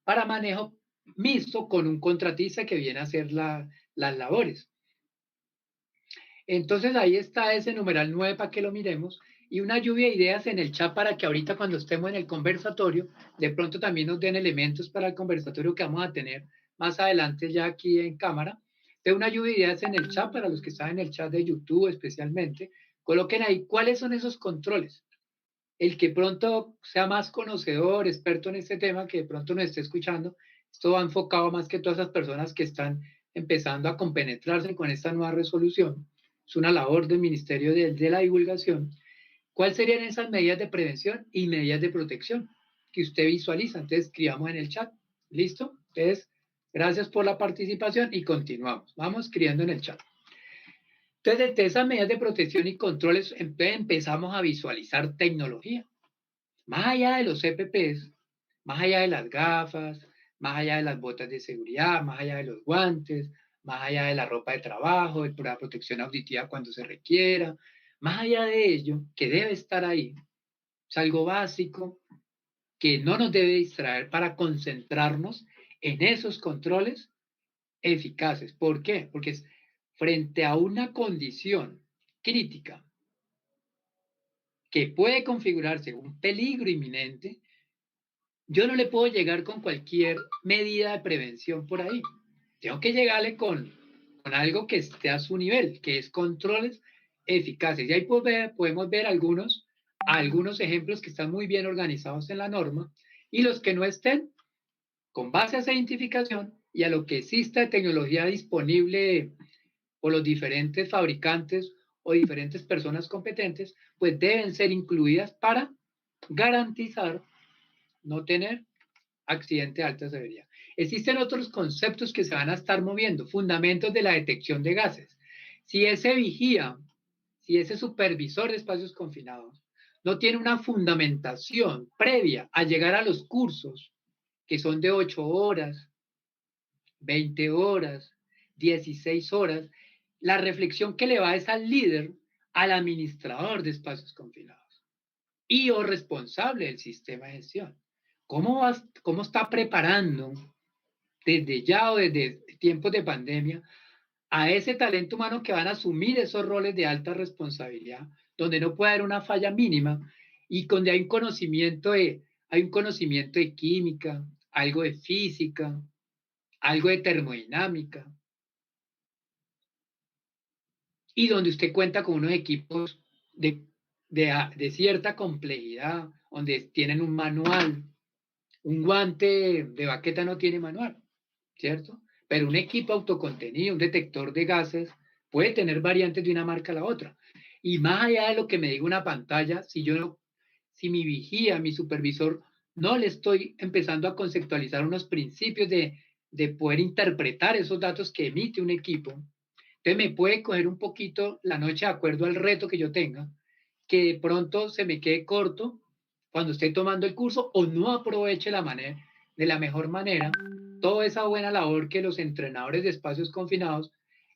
Speaker 3: para manejo mixto con un contratista que viene a hacer las labores. Entonces ahí está ese numeral 9 para que lo miremos y una lluvia de ideas en el chat para que ahorita cuando estemos en el conversatorio, de pronto también nos den elementos para el conversatorio que vamos a tener más adelante ya aquí en cámara. De una lluvia de ideas en el chat para los que están en el chat de YouTube especialmente. Coloquen ahí cuáles son esos controles. El que pronto sea más conocedor, experto en este tema, que de pronto nos esté escuchando, esto va enfocado más que todas esas personas que están empezando a compenetrarse con esta nueva resolución. Es una labor del Ministerio de la Divulgación. ¿Cuáles serían esas medidas de prevención y medidas de protección que usted visualiza? Entonces, escribamos en el chat. ¿Listo? Entonces, gracias por la participación y continuamos. Vamos escribiendo en el chat. Entonces, desde esas medidas de protección y controles, empezamos a visualizar tecnología. Más allá de los EPPs, más allá de las gafas, más allá de las botas de seguridad, más allá de los guantes, más allá de la ropa de trabajo, de la protección auditiva cuando se requiera, más allá de ello, que debe estar ahí, es algo básico que no nos debe distraer para concentrarnos en esos controles eficaces. ¿Por qué? Porque frente a una condición crítica que puede configurarse un peligro inminente, yo no le puedo llegar con cualquier medida de prevención por ahí. Tengo que llegarle con algo que esté a su nivel, que es controles eficaces. Y ahí podemos ver algunos ejemplos que están muy bien organizados en la norma y los que no estén, con base a esa identificación y a lo que exista de tecnología disponible por los diferentes fabricantes o diferentes personas competentes, pues deben ser incluidas para garantizar no tener accidente de alta severidad. Existen otros conceptos que se van a estar moviendo, fundamentos de la detección de gases. Si ese vigía, si ese supervisor de espacios confinados no tiene una fundamentación previa a llegar a los cursos, que son de 8 horas, 20 horas, 16 horas, la reflexión que le va es al líder, al administrador de espacios confinados y o responsable del sistema de gestión. ¿Cómo está preparando desde ya o desde tiempos de pandemia a ese talento humano que van a asumir esos roles de alta responsabilidad, donde no puede haber una falla mínima y donde hay un conocimiento de química, algo de física, algo de termodinámica, y donde usted cuenta con unos equipos de cierta complejidad, donde tienen un manual? Un guante de baqueta no tiene manual, ¿cierto? Pero un equipo autocontenido, un detector de gases, puede tener variantes de una marca a la otra. Y más allá de lo que me diga una pantalla, si mi vigía, mi supervisor, no le estoy empezando a conceptualizar unos principios de poder interpretar esos datos que emite un equipo, entonces me puede coger un poquito la noche de acuerdo al reto que yo tenga, que de pronto se me quede corto cuando esté tomando el curso o no aproveche de la mejor manera toda esa buena labor que los entrenadores de espacios confinados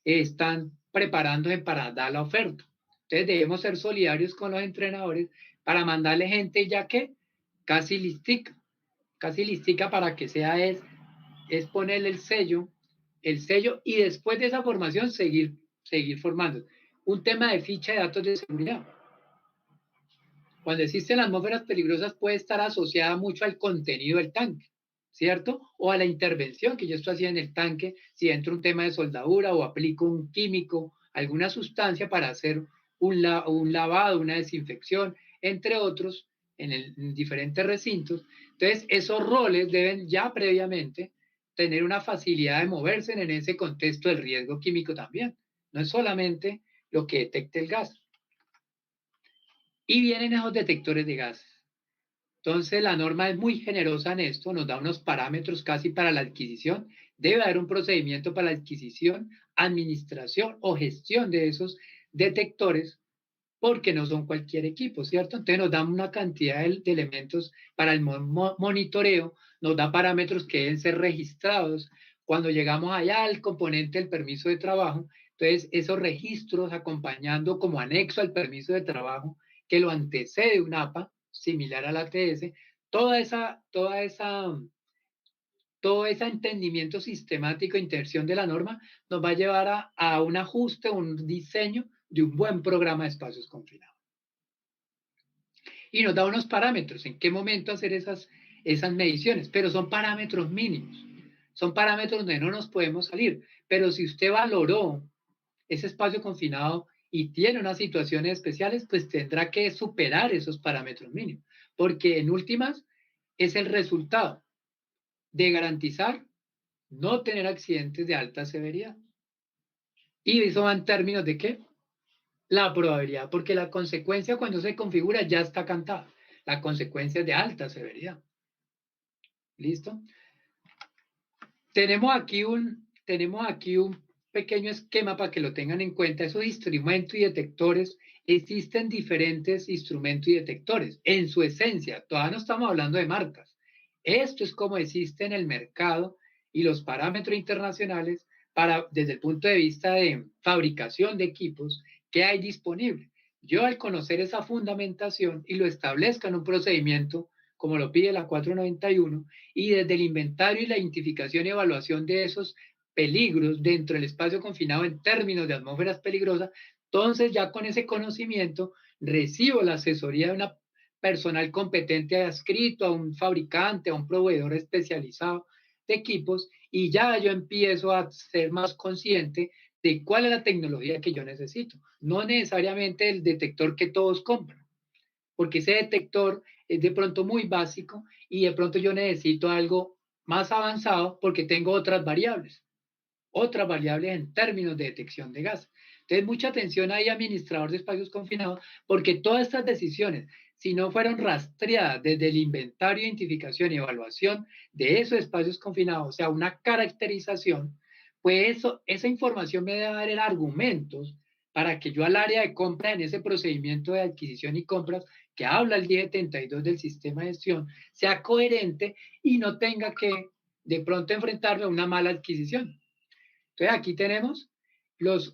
Speaker 3: están preparándose para dar la oferta. Entonces debemos ser solidarios con los entrenadores para mandarle gente ya que casi listica para que es ponerle el sello y después de esa formación seguir formando. Un tema de ficha de datos de seguridad. Cuando existen atmósferas peligrosas puede estar asociada mucho al contenido del tanque, ¿cierto? O a la intervención que yo estoy haciendo en el tanque, si entro un tema de soldadura o aplico un químico, alguna sustancia para hacer un lavado, una desinfección, entre otros, en diferentes recintos. Entonces, esos roles deben ya previamente tener una facilidad de moverse en ese contexto del riesgo químico también. No es solamente lo que detecte el gas. Y vienen esos detectores de gases. Entonces, la norma es muy generosa en esto, nos da unos parámetros casi para la adquisición. Debe haber un procedimiento para la adquisición, administración o gestión de esos detectores, porque no son cualquier equipo, ¿cierto? Entonces nos dan una cantidad de elementos para el monitoreo, nos da parámetros que deben ser registrados. Cuando llegamos allá al componente del permiso de trabajo, Entonces, esos registros acompañando como anexo al permiso de trabajo que lo antecede un APA, similar al ATS, todo ese entendimiento sistemático e intención de la norma nos va a llevar a un ajuste, un diseño de un buen programa de espacios confinados. Y nos da unos parámetros, en qué momento hacer esas mediciones, pero son parámetros mínimos, son parámetros donde no nos podemos salir, pero si usted valoró ese espacio confinado y tiene unas situaciones especiales, pues tendrá que superar esos parámetros mínimos, porque en últimas es el resultado de garantizar no tener accidentes de alta severidad. Y eso va en términos de ¿qué? La probabilidad, porque la consecuencia cuando se configura ya está cantada. La consecuencia es de alta severidad. ¿Listo? Tenemos aquí un pequeño esquema para que lo tengan en cuenta. Esos instrumentos y detectores, existen diferentes instrumentos y detectores. En su esencia, todavía no estamos hablando de marcas. Esto es como existe en el mercado y los parámetros internacionales desde el punto de vista de fabricación de equipos que hay disponible. Yo al conocer esa fundamentación y lo establezca en un procedimiento como lo pide la 491, y desde el inventario y la identificación y evaluación de esos peligros dentro del espacio confinado en términos de atmósferas peligrosas, entonces ya con ese conocimiento recibo la asesoría de una personal competente adscrito a un fabricante, a un proveedor especializado de equipos, y ya yo empiezo a ser más consciente de cuál es la tecnología que yo necesito, no necesariamente el detector que todos compran, porque ese detector es de pronto muy básico y de pronto yo necesito algo más avanzado porque tengo otras variables en términos de detección de gas. Entonces, mucha atención ahí, administrador de espacios confinados, porque todas estas decisiones, si no fueron rastreadas desde el inventario, identificación y evaluación de esos espacios confinados, o sea, una caracterización, pues esa información me debe dar argumentos para que yo al área de compra en ese procedimiento de adquisición y compras que habla el 1072 del sistema de gestión sea coherente y no tenga que de pronto enfrentarme a una mala adquisición. Entonces aquí tenemos los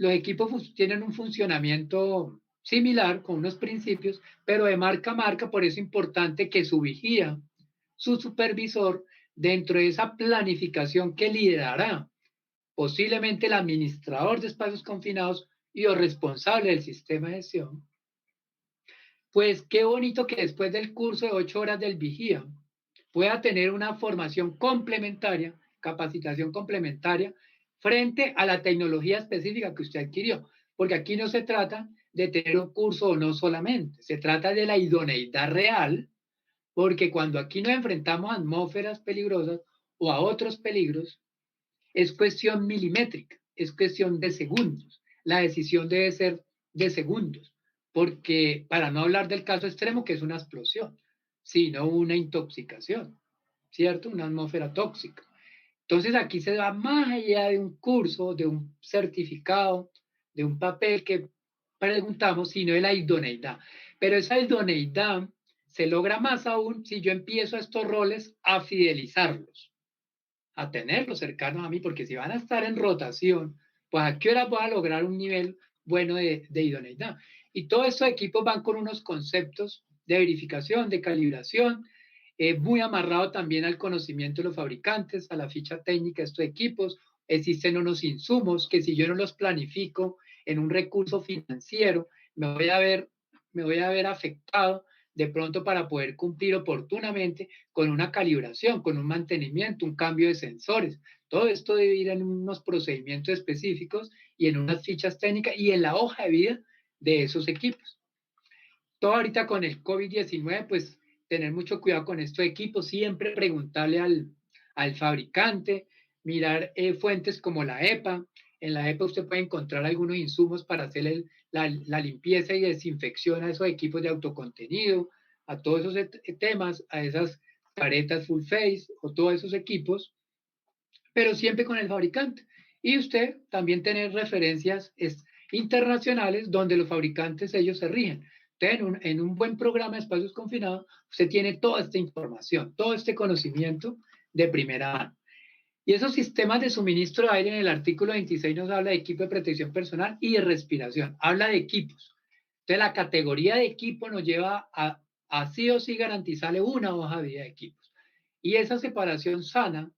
Speaker 3: equipos tienen un funcionamiento similar con unos principios, pero de marca a marca, por eso es importante que su vigía, su supervisor, dentro de esa planificación que liderará posiblemente el administrador de espacios confinados y o responsable del sistema de gestión, pues qué bonito que después del curso de 8 horas del vigía pueda tener una formación complementaria, capacitación complementaria, frente a la tecnología específica que usted adquirió. Porque aquí no se trata de tener un curso o no solamente, se trata de la idoneidad real, porque cuando aquí nos enfrentamos a atmósferas peligrosas o a otros peligros, es cuestión milimétrica, es cuestión de segundos. La decisión debe ser de segundos, porque para no hablar del caso extremo, que es una explosión, sino una intoxicación, ¿cierto? Una atmósfera tóxica. Entonces aquí se va más allá de un curso, de un certificado, de un papel que preguntamos, sino de la idoneidad. Pero esa idoneidad se logra más aún si yo empiezo a estos roles a fidelizarlos, a tenerlos cercanos a mí, porque si van a estar en rotación, pues a qué hora voy a lograr un nivel bueno de idoneidad. Y todos estos equipos van con unos conceptos de verificación, de calibración, muy amarrado también al conocimiento de los fabricantes, a la ficha técnica de estos equipos. Existen unos insumos que si yo no los planifico en un recurso financiero, me voy a ver afectado de pronto para poder cumplir oportunamente con una calibración, con un mantenimiento, un cambio de sensores. Todo esto debe ir en unos procedimientos específicos y en unas fichas técnicas y en la hoja de vida de esos equipos. Todo ahorita con el COVID-19, pues tener mucho cuidado con estos equipos, siempre preguntarle al fabricante, mirar fuentes como la EPA. En la EPA usted puede encontrar algunos insumos para hacer la limpieza y desinfección a esos equipos de autocontenido, a todos esos temas, a esas caretas full face o todos esos equipos, pero siempre con el fabricante. Y usted también tener referencias internacionales donde los fabricantes ellos se rigen. Entonces, en un buen programa de espacios confinados, usted tiene toda esta información, todo este conocimiento de primera mano. Y esos sistemas de suministro de aire en el artículo 26 nos habla de equipo de protección personal y de respiración. Habla de equipos. Entonces, la categoría de equipo nos lleva a sí o sí garantizarle una hoja de vida de equipos. Y esa separación sana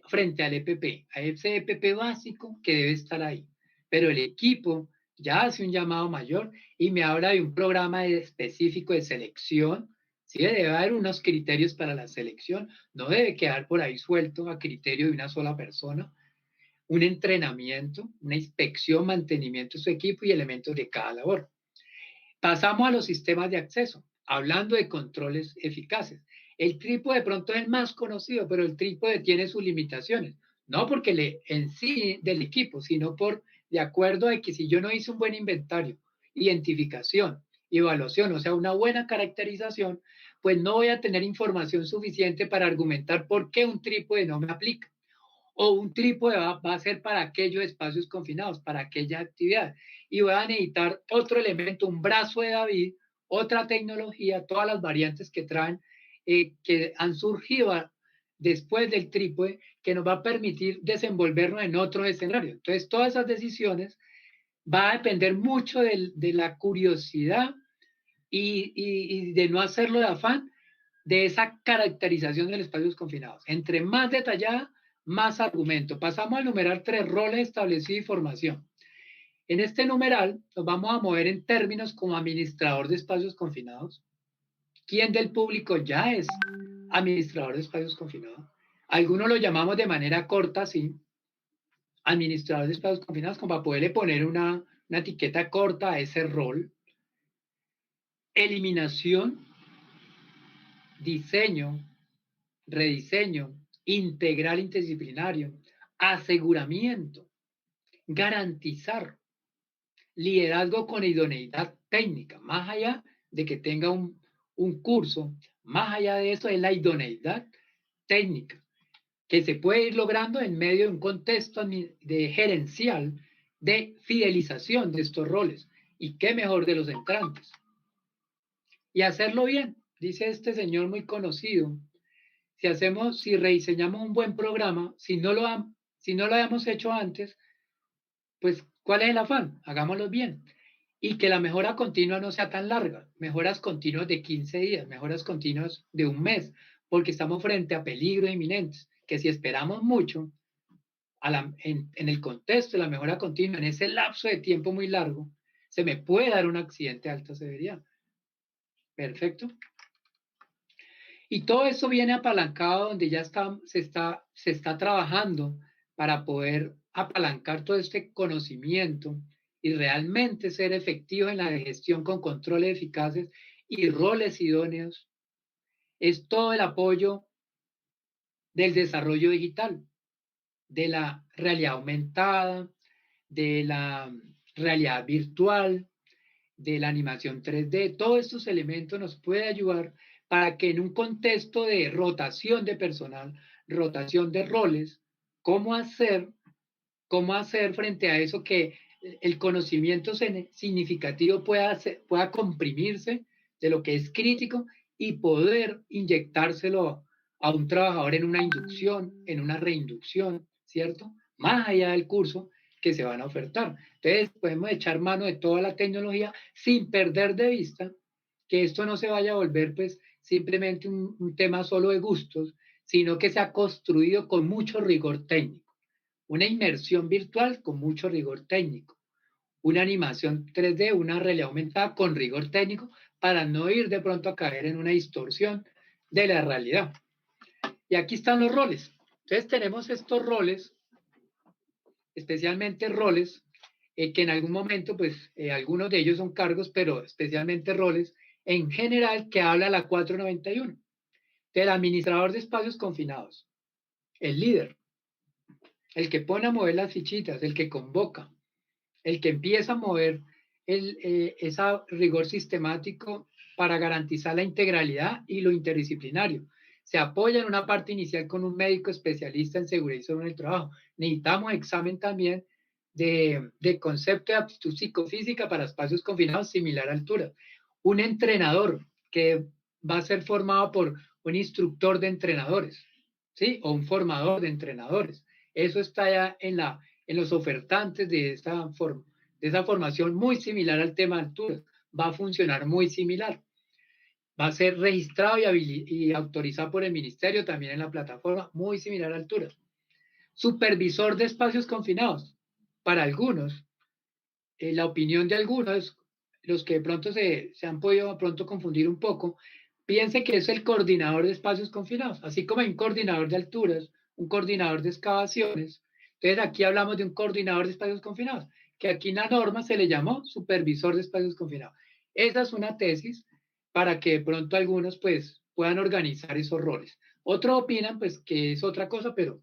Speaker 3: frente al EPP, a ese EPP básico que debe estar ahí. Pero el equipo ya hace un llamado mayor y me habla de un programa específico de selección. Sí, debe haber unos criterios para la selección, no debe quedar por ahí suelto a criterio de una sola persona. Un entrenamiento, una inspección, mantenimiento de su equipo y elementos de cada labor. Pasamos a los sistemas de acceso, hablando de controles eficaces. El trípode de pronto es el más conocido, pero el trípode tiene sus limitaciones. No porque en sí del equipo, sino de acuerdo a que si yo no hice un buen inventario, identificación, evaluación, o sea, una buena caracterización, pues no voy a tener información suficiente para argumentar por qué un trípode no me aplica. O un trípode va a ser para aquellos espacios confinados, para aquella actividad. Y voy a necesitar otro elemento, un brazo de David, otra tecnología, todas las variantes que traen, que han surgido después del trípode, que nos va a permitir desenvolvernos en otros escenarios. Entonces, todas esas decisiones va a depender mucho de la curiosidad y de no hacerlo de afán, de esa caracterización de los espacios confinados. Entre más detallada, más argumento. Pasamos al numeral 3, roles establecidos y formación. En este numeral nos vamos a mover en términos como administrador de espacios confinados. ¿Quién del público ya es administrador de espacios confinados? Algunos lo llamamos de manera corta, sí, administrador de espacios confinados, como para poderle poner una etiqueta corta a ese rol. Eliminación, diseño, rediseño, integral interdisciplinario, aseguramiento, garantizar, liderazgo con idoneidad técnica, más allá de que tenga un curso, más allá de eso es la idoneidad técnica, que se puede ir logrando en medio de un contexto de gerencial de fidelización de estos roles. Y qué mejor de los entrantes. Y hacerlo bien, dice este señor muy conocido. Si rediseñamos un buen programa, si no lo habíamos hecho antes, pues, ¿cuál es el afán? Hagámoslo bien. Y que la mejora continua no sea tan larga, mejoras continuas de 15 días, mejoras continuas de un mes, porque estamos frente a peligros inminentes, que si esperamos mucho en el contexto de la mejora continua, en ese lapso de tiempo muy largo, se me puede dar un accidente de alta severidad. Perfecto. Y todo eso viene apalancado donde ya se está trabajando para poder apalancar todo este conocimiento y realmente ser efectivo en la gestión con controles eficaces y roles idóneos. Es todo el apoyo del desarrollo digital, de la realidad aumentada, de la realidad virtual, de la animación 3D. Todos estos elementos nos pueden ayudar para que en un contexto de rotación de personal, rotación de roles, cómo hacer frente a eso que el conocimiento significativo pueda comprimirse de lo que es crítico y poder inyectárselo a un trabajador en una inducción, en una reinducción, ¿cierto? Más allá del curso que se van a ofertar. Entonces, podemos echar mano de toda la tecnología sin perder de vista que esto no se vaya a volver, pues, simplemente un tema solo de gustos, sino que se ha construido con mucho rigor técnico. Una inmersión virtual con mucho rigor técnico. Una animación 3D, una realidad aumentada con rigor técnico para no ir de pronto a caer en una distorsión de la realidad. Y aquí están los roles. Entonces tenemos estos roles, especialmente roles que en algún momento, pues algunos de ellos son cargos, pero especialmente roles en general que habla la 491. Del administrador de espacios confinados, el líder, el que pone a mover las fichitas, el que convoca, el que empieza a mover ese rigor sistemático para garantizar la integralidad y lo interdisciplinario. Se apoya en una parte inicial con un médico especialista en seguridad y salud en el trabajo. Necesitamos examen también de concepto de aptitud psicofísica para espacios confinados similar a altura. Un entrenador que va a ser formado por un instructor de entrenadores, ¿sí? O un formador de entrenadores. Eso está ya en los ofertantes de esa formación muy similar al tema de alturas. Va a funcionar muy similar. Va a ser registrado y autorizado por el ministerio también en la plataforma, muy similar a alturas. Supervisor de espacios confinados. Para algunos, la opinión de algunos, los que de pronto se han podido de pronto confundir un poco, piense que es el coordinador de espacios confinados, así como hay un coordinador de alturas, un coordinador de excavaciones. Entonces aquí hablamos de un coordinador de espacios confinados, que aquí en la norma se le llamó supervisor de espacios confinados. Esa es una tesis para que de pronto algunos pues puedan organizar esos roles. Otros opinan pues que es otra cosa, pero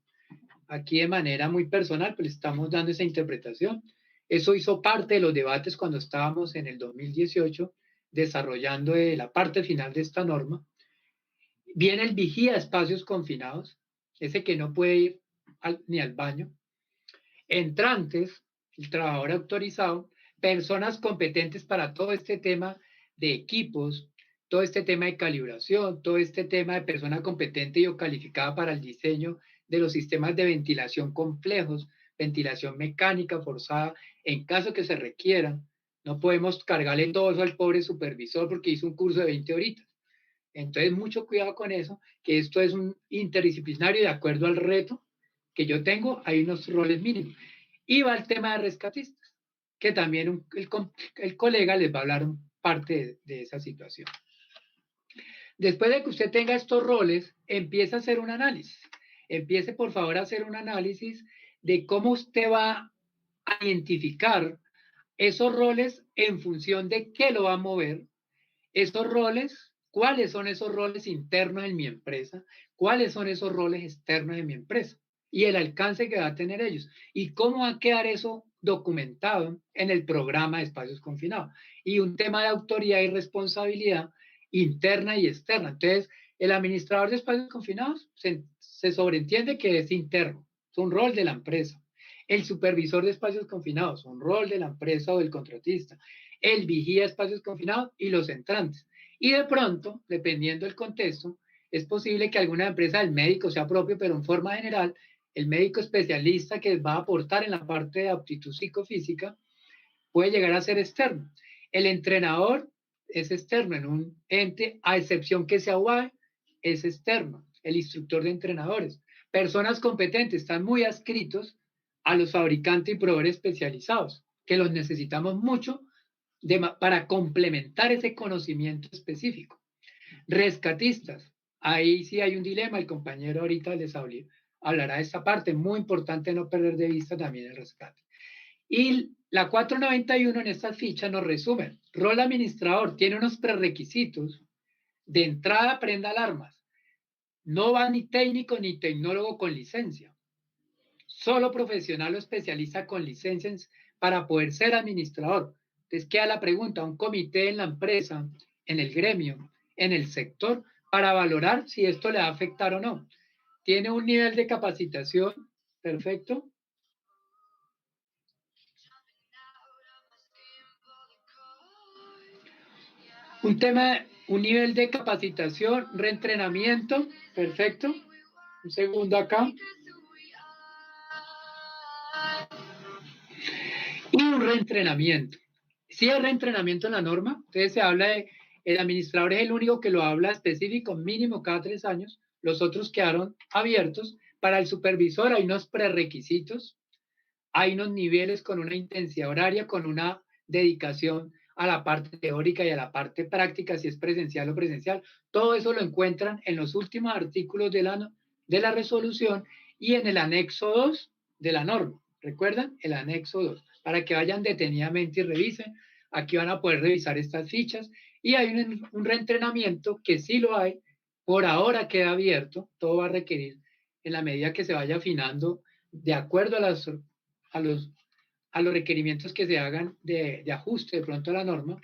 Speaker 3: aquí de manera muy personal pues estamos dando esa interpretación. Eso hizo parte de los debates cuando estábamos en el 2018 desarrollando la parte final de esta norma. Viene el vigía de espacios confinados, ese que no puede ir ni al baño. Entrantes, el trabajador autorizado, personas competentes para todo este tema de equipos, todo este tema de calibración, todo este tema de persona competente y o calificada para el diseño de los sistemas de ventilación complejos, ventilación mecánica forzada, en caso que se requiera. No podemos cargarle todo eso al pobre supervisor porque hizo un curso de 20 horitas. Entonces, mucho cuidado con eso, que esto es un interdisciplinario de acuerdo al reto que yo tengo, hay unos roles mínimos. Y va el tema de rescatistas, que también el colega les va a hablar parte de esa situación. Después de que usted tenga estos roles, empieza a hacer un análisis. Empiece, por favor, a hacer un análisis de cómo usted va a identificar esos roles en función de qué lo va a mover, esos roles, cuáles son esos roles internos en mi empresa, cuáles son esos roles externos en mi empresa y el alcance que va a tener ellos y cómo va a quedar eso documentado en el programa de espacios confinados y un tema de autoridad y responsabilidad interna y externa. Entonces, el administrador de espacios confinados se sobreentiende que es interno, es un rol de la empresa. El supervisor de espacios confinados, un rol de la empresa o del contratista. El vigía de espacios confinados y los entrantes. Y de pronto, dependiendo del contexto, es posible que alguna empresa del médico sea propio, pero en forma general, el médico especialista que va a aportar en la parte de aptitud psicofísica puede llegar a ser externo. El entrenador es externo en un ente, a excepción que sea UAE, es externo. El instructor de entrenadores. Personas competentes están muy adscritos a los fabricantes y proveedores especializados, que los necesitamos mucho para complementar ese conocimiento específico. Rescatistas, ahí sí hay un dilema, el compañero ahorita les hablará de esta parte, muy importante no perder de vista también el rescate. Y la 491 en esta ficha nos resume, rol administrador tiene unos prerequisitos, de entrada prenda alarmas, no va ni técnico ni tecnólogo con licencia, solo profesional o especialista con licencias para poder ser administrador. Entonces queda la pregunta, un comité en la empresa, en el gremio, en el sector, para valorar si esto le va a afectar o no. Tiene un nivel de capacitación, perfecto. Un nivel de capacitación, reentrenamiento, perfecto. Un segundo acá. Y un reentrenamiento. Si hay reentrenamiento en la norma, entonces se habla de, el administrador es el único que lo habla específico, mínimo cada 3 años, los otros quedaron abiertos. Para el supervisor hay unos prerequisitos, hay unos niveles con una intensidad horaria, con una dedicación a la parte teórica y a la parte práctica, si es presencial o presencial. Todo eso lo encuentran en los últimos artículos de la resolución y en el anexo 2 de la norma. ¿Recuerdan? El anexo 2, para que vayan detenidamente y revisen. Aquí van a poder revisar estas fichas y hay un reentrenamiento que sí lo hay, por ahora queda abierto, todo va a requerir en la medida que se vaya afinando de acuerdo a los requerimientos que se hagan de ajuste de pronto a la norma.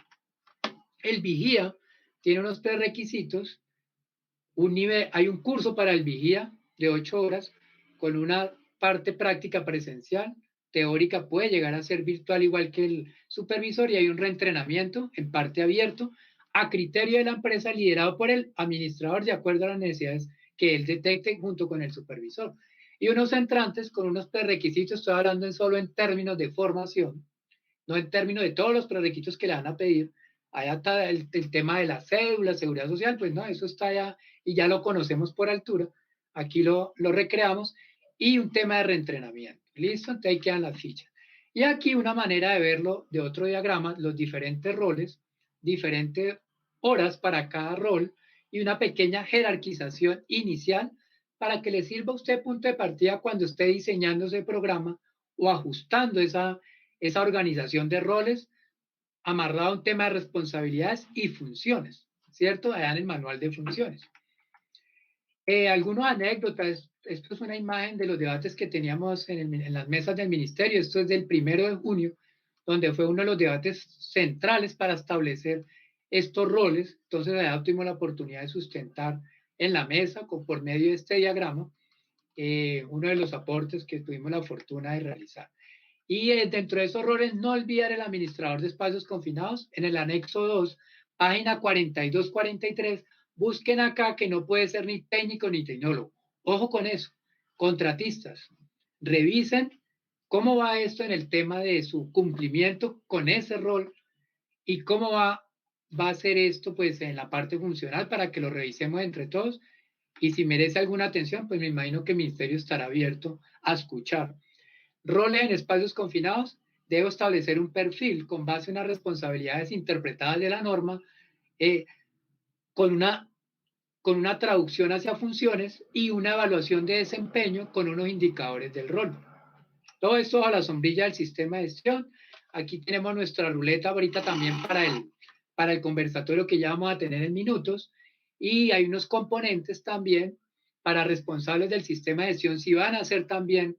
Speaker 3: El vigía tiene unos prerequisitos, hay un curso para el vigía de 8 horas con una parte práctica presencial, teórica puede llegar a ser virtual igual que el supervisor y hay un reentrenamiento en parte abierto a criterio de la empresa liderado por el administrador de acuerdo a las necesidades que él detecte junto con el supervisor. Y unos entrantes con unos prerequisitos, estoy hablando solo en términos de formación, no en términos de todos los prerequisitos que le van a pedir. Allá está el tema de la cédula, seguridad social, pues no, eso está allá y ya lo conocemos por altura. Aquí lo recreamos. Y un tema de reentrenamiento. ¿Listo? Entonces ahí quedan las fichas. Y aquí una manera de verlo de otro diagrama, los diferentes roles, diferentes horas para cada rol y una pequeña jerarquización inicial para que le sirva a usted punto de partida cuando esté diseñando ese programa o ajustando esa organización de roles amarrado a un tema de responsabilidades y funciones, ¿cierto? Allá en el manual de funciones. Algunas anécdotas, esto es una imagen de los debates que teníamos en las mesas del ministerio, esto es del 1 de junio, donde fue uno de los debates centrales para establecer estos roles. Entonces allá tuvimos la oportunidad de sustentar en la mesa por medio de este diagrama uno de los aportes que tuvimos la fortuna de realizar. Y dentro de esos roles, no olvidar el administrador de espacios confinados en el anexo 2, página 42-43. Busquen acá que no puede ser ni técnico ni tecnólogo. Ojo con eso. Contratistas, revisen cómo va esto en el tema de su cumplimiento con ese rol y cómo va a ser esto pues en la parte funcional para que lo revisemos entre todos. Y si merece alguna atención, pues me imagino que el ministerio estará abierto a escuchar. Roles en espacios confinados. Debo establecer un perfil con base en las responsabilidades interpretadas de la norma con una traducción hacia funciones y una evaluación de desempeño con unos indicadores del rol. Todo esto a la sombrilla del sistema de gestión. Aquí tenemos nuestra ruleta ahorita también para el conversatorio que ya vamos a tener en minutos. Y hay unos componentes también para responsables del sistema de gestión si van a ser también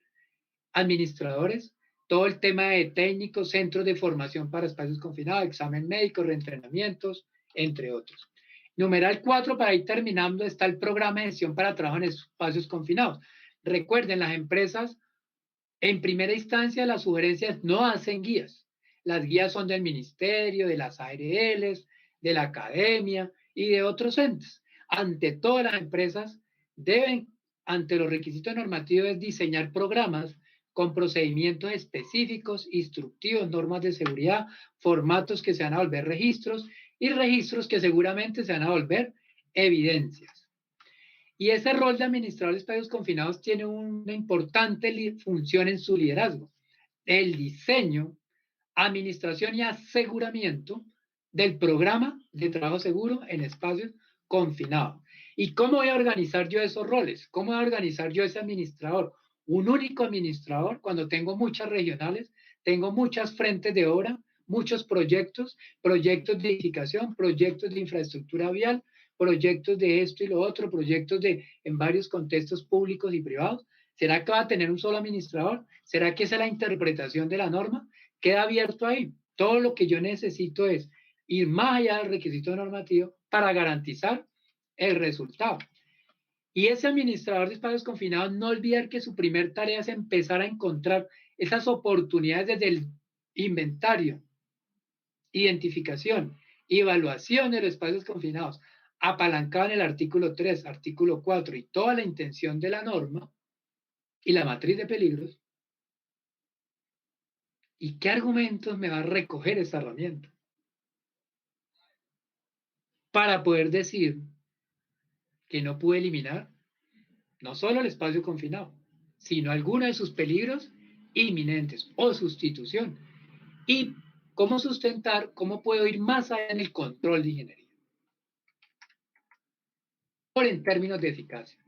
Speaker 3: administradores, todo el tema de técnicos, centros de formación para espacios confinados, examen médico, reentrenamientos, entre otros. Numeral 4, para ir terminando, está el programa de gestión para trabajo en espacios confinados. Recuerden, las empresas, en primera instancia, las sugerencias no hacen guías. Las guías son del ministerio, de las ARLs, de la academia y de otros entes. Ante todas las empresas deben, ante los requisitos normativos, diseñar programas con procedimientos específicos, instructivos, normas de seguridad, formatos que se van a volver registros y registros que seguramente se van a volver evidencias. Y ese rol de administrador de espacios confinados tiene una importante función en su liderazgo, el diseño, administración y aseguramiento del programa de trabajo seguro en espacios confinados. ¿Y cómo voy a organizar yo esos roles? ¿Cómo voy a organizar yo ese administrador? Un único administrador, cuando tengo muchas regionales, tengo muchas frentes de obra, muchos proyectos de edificación, proyectos de infraestructura vial, proyectos de esto y lo otro, proyectos en varios contextos públicos y privados. ¿Será que va a tener un solo administrador? ¿Será que esa es la interpretación de la norma? Queda abierto ahí. Todo lo que yo necesito es ir más allá del requisito normativo para garantizar el resultado. Y ese administrador de espacios confinados, no olvidar que su primer tarea es empezar a encontrar esas oportunidades desde el inventario, identificación y evaluación de los espacios confinados, apalancado en el artículo 3, artículo 4 y toda la intención de la norma y la matriz de peligros. ¿Y qué argumentos me va a recoger esa herramienta? Para poder decir que no pude eliminar no solo el espacio confinado, sino alguno de sus peligros inminentes o sustitución. Y cómo sustentar, cómo puedo ir más allá en el control de ingeniería. Por en términos de eficacia.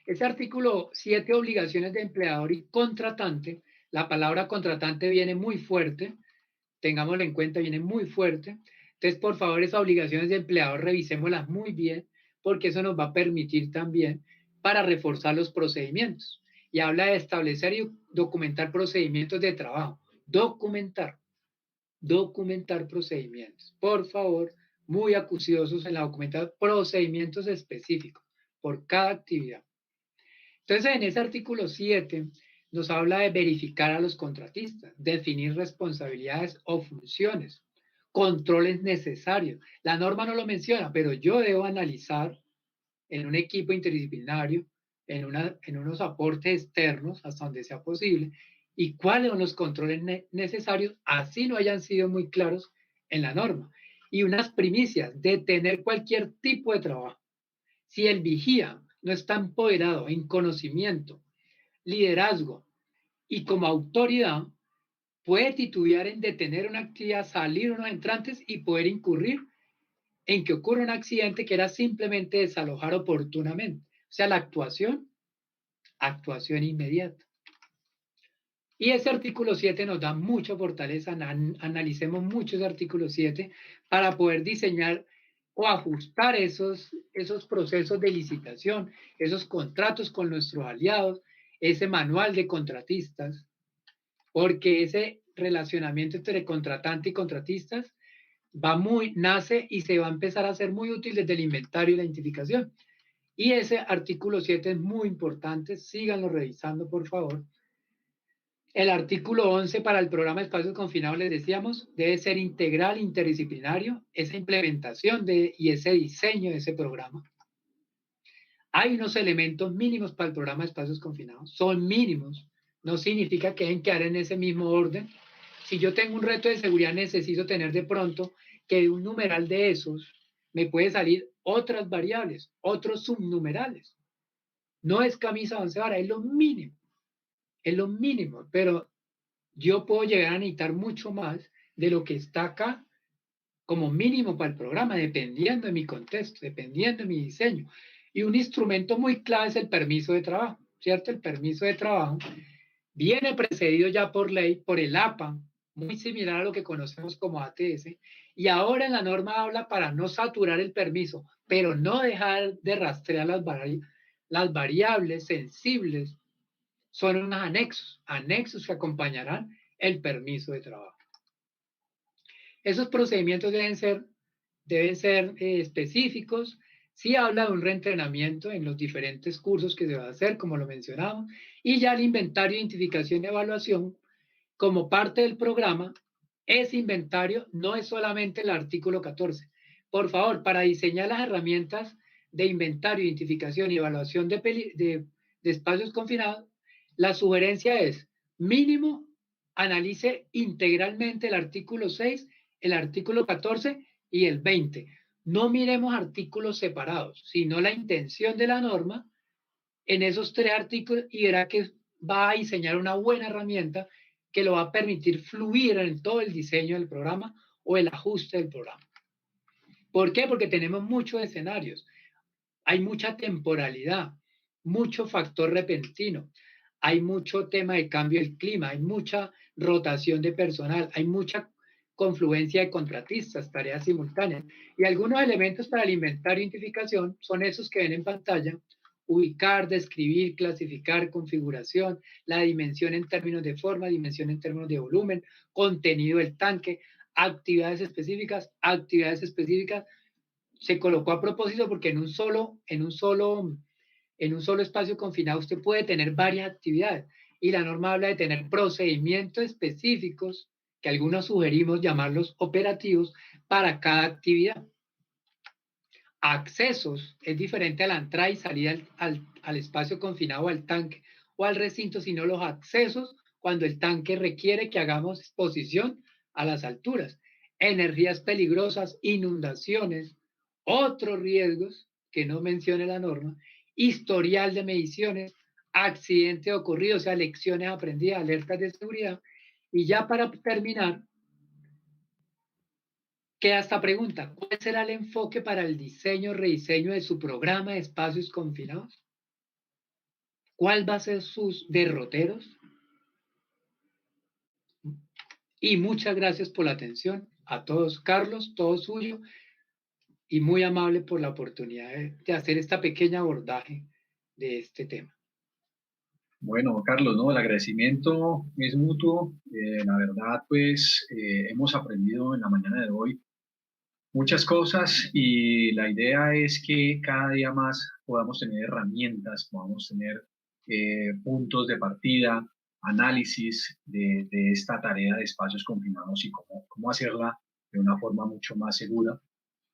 Speaker 3: Ese artículo 7, obligaciones de empleador y contratante, la palabra contratante viene muy fuerte, tengámoslo en cuenta, viene muy fuerte. Entonces, por favor, esas obligaciones de empleador revisémoslas muy bien, porque eso nos va a permitir también para reforzar los procedimientos. Y habla de establecer y documentar procedimientos de trabajo. Documentar procedimientos. Por favor, muy acuciosos en la documentación, procedimientos específicos por cada actividad. Entonces, en ese artículo 7 nos habla de verificar a los contratistas, definir responsabilidades o funciones, controles necesarios. La norma no lo menciona, pero yo debo analizar en un equipo interdisciplinario, en unos aportes externos hasta donde sea posible, y cuáles son los controles necesarios, así no hayan sido muy claros en la norma. Y unas primicias, detener cualquier tipo de trabajo. Si el vigía no está empoderado en conocimiento, liderazgo y como autoridad, puede titubear en detener una actividad, salir unos entrantes y poder incurrir en que ocurra un accidente que era simplemente desalojar oportunamente. O sea, la actuación inmediata. Y ese artículo 7 nos da mucha fortaleza, analicemos mucho ese artículo 7 para poder diseñar o ajustar esos procesos de licitación, esos contratos con nuestros aliados, ese manual de contratistas, porque ese relacionamiento entre contratante y contratistas nace y se va a empezar a ser muy útil desde el inventario y la identificación. Y ese artículo 7 es muy importante, síganlo revisando por favor. El artículo 11 para el programa de espacios confinados, les decíamos, debe ser integral, interdisciplinario, esa implementación y ese diseño de ese programa. Hay unos elementos mínimos para el programa de espacios confinados, son mínimos, no significa que deben quedar en ese mismo orden. Si yo tengo un reto de seguridad, necesito tener de pronto que de un numeral de esos me puede salir otras variables, otros subnumerales. No es camisa 11 varas, es lo mínimo, pero yo puedo llegar a necesitar mucho más de lo que está acá como mínimo para el programa, dependiendo de mi contexto, dependiendo de mi diseño. Y un instrumento muy clave es el permiso de trabajo, ¿cierto? El permiso de trabajo viene precedido ya por ley, por el APA, muy similar a lo que conocemos como ATS, y ahora en la norma habla para no saturar el permiso, pero no dejar de rastrear las variables sensibles, son unos anexos que acompañarán el permiso de trabajo. Esos procedimientos deben ser específicos. Sí habla de un reentrenamiento en los diferentes cursos que se va a hacer, como lo mencionamos, y ya el inventario, identificación y evaluación, como parte del programa, ese inventario no es solamente el artículo 14. Por favor, para diseñar las herramientas de inventario, identificación y evaluación de espacios confinados, la sugerencia es mínimo analice integralmente el artículo 6, el artículo 14 y el 20. No miremos artículos separados, sino la intención de la norma en esos 3 artículos y verá que va a diseñar una buena herramienta que lo va a permitir fluir en todo el diseño del programa o el ajuste del programa. ¿Por qué? Porque tenemos muchos escenarios, hay mucha temporalidad, mucho factor repentino, hay mucho tema de cambio del clima, hay mucha rotación de personal, hay mucha confluencia de contratistas, tareas simultáneas. Y algunos elementos para el inventario e identificación son esos que ven en pantalla: ubicar, describir, clasificar, configuración, la dimensión en términos de forma, dimensión en términos de volumen, contenido del tanque, actividades específicas. Se colocó a propósito porque en un solo espacio confinado usted puede tener varias actividades y la norma habla de tener procedimientos específicos que algunos sugerimos llamarlos operativos para cada actividad. Accesos es diferente a la entrada y salida al espacio confinado, al tanque o al recinto, sino los accesos cuando el tanque requiere que hagamos exposición a las alturas. Energías peligrosas, inundaciones, otros riesgos que no mencione la norma, historial de mediciones, accidente ocurrido, o sea, lecciones aprendidas, alertas de seguridad. Y ya para terminar, queda esta pregunta: ¿cuál será el enfoque para el diseño, rediseño de su programa de espacios confinados? ¿Cuál va a ser sus derroteros? Y muchas gracias por la atención a todos. Carlos, todo suyo, y muy amable por la oportunidad de hacer esta pequeña abordaje de este tema.
Speaker 2: Bueno, Carlos, ¿no? El agradecimiento es mutuo. La verdad, pues hemos aprendido en la mañana de hoy muchas cosas y la idea es que cada día más podamos tener herramientas, podamos tener puntos de partida, análisis de esta tarea de espacios confinados y cómo hacerla de una forma mucho más segura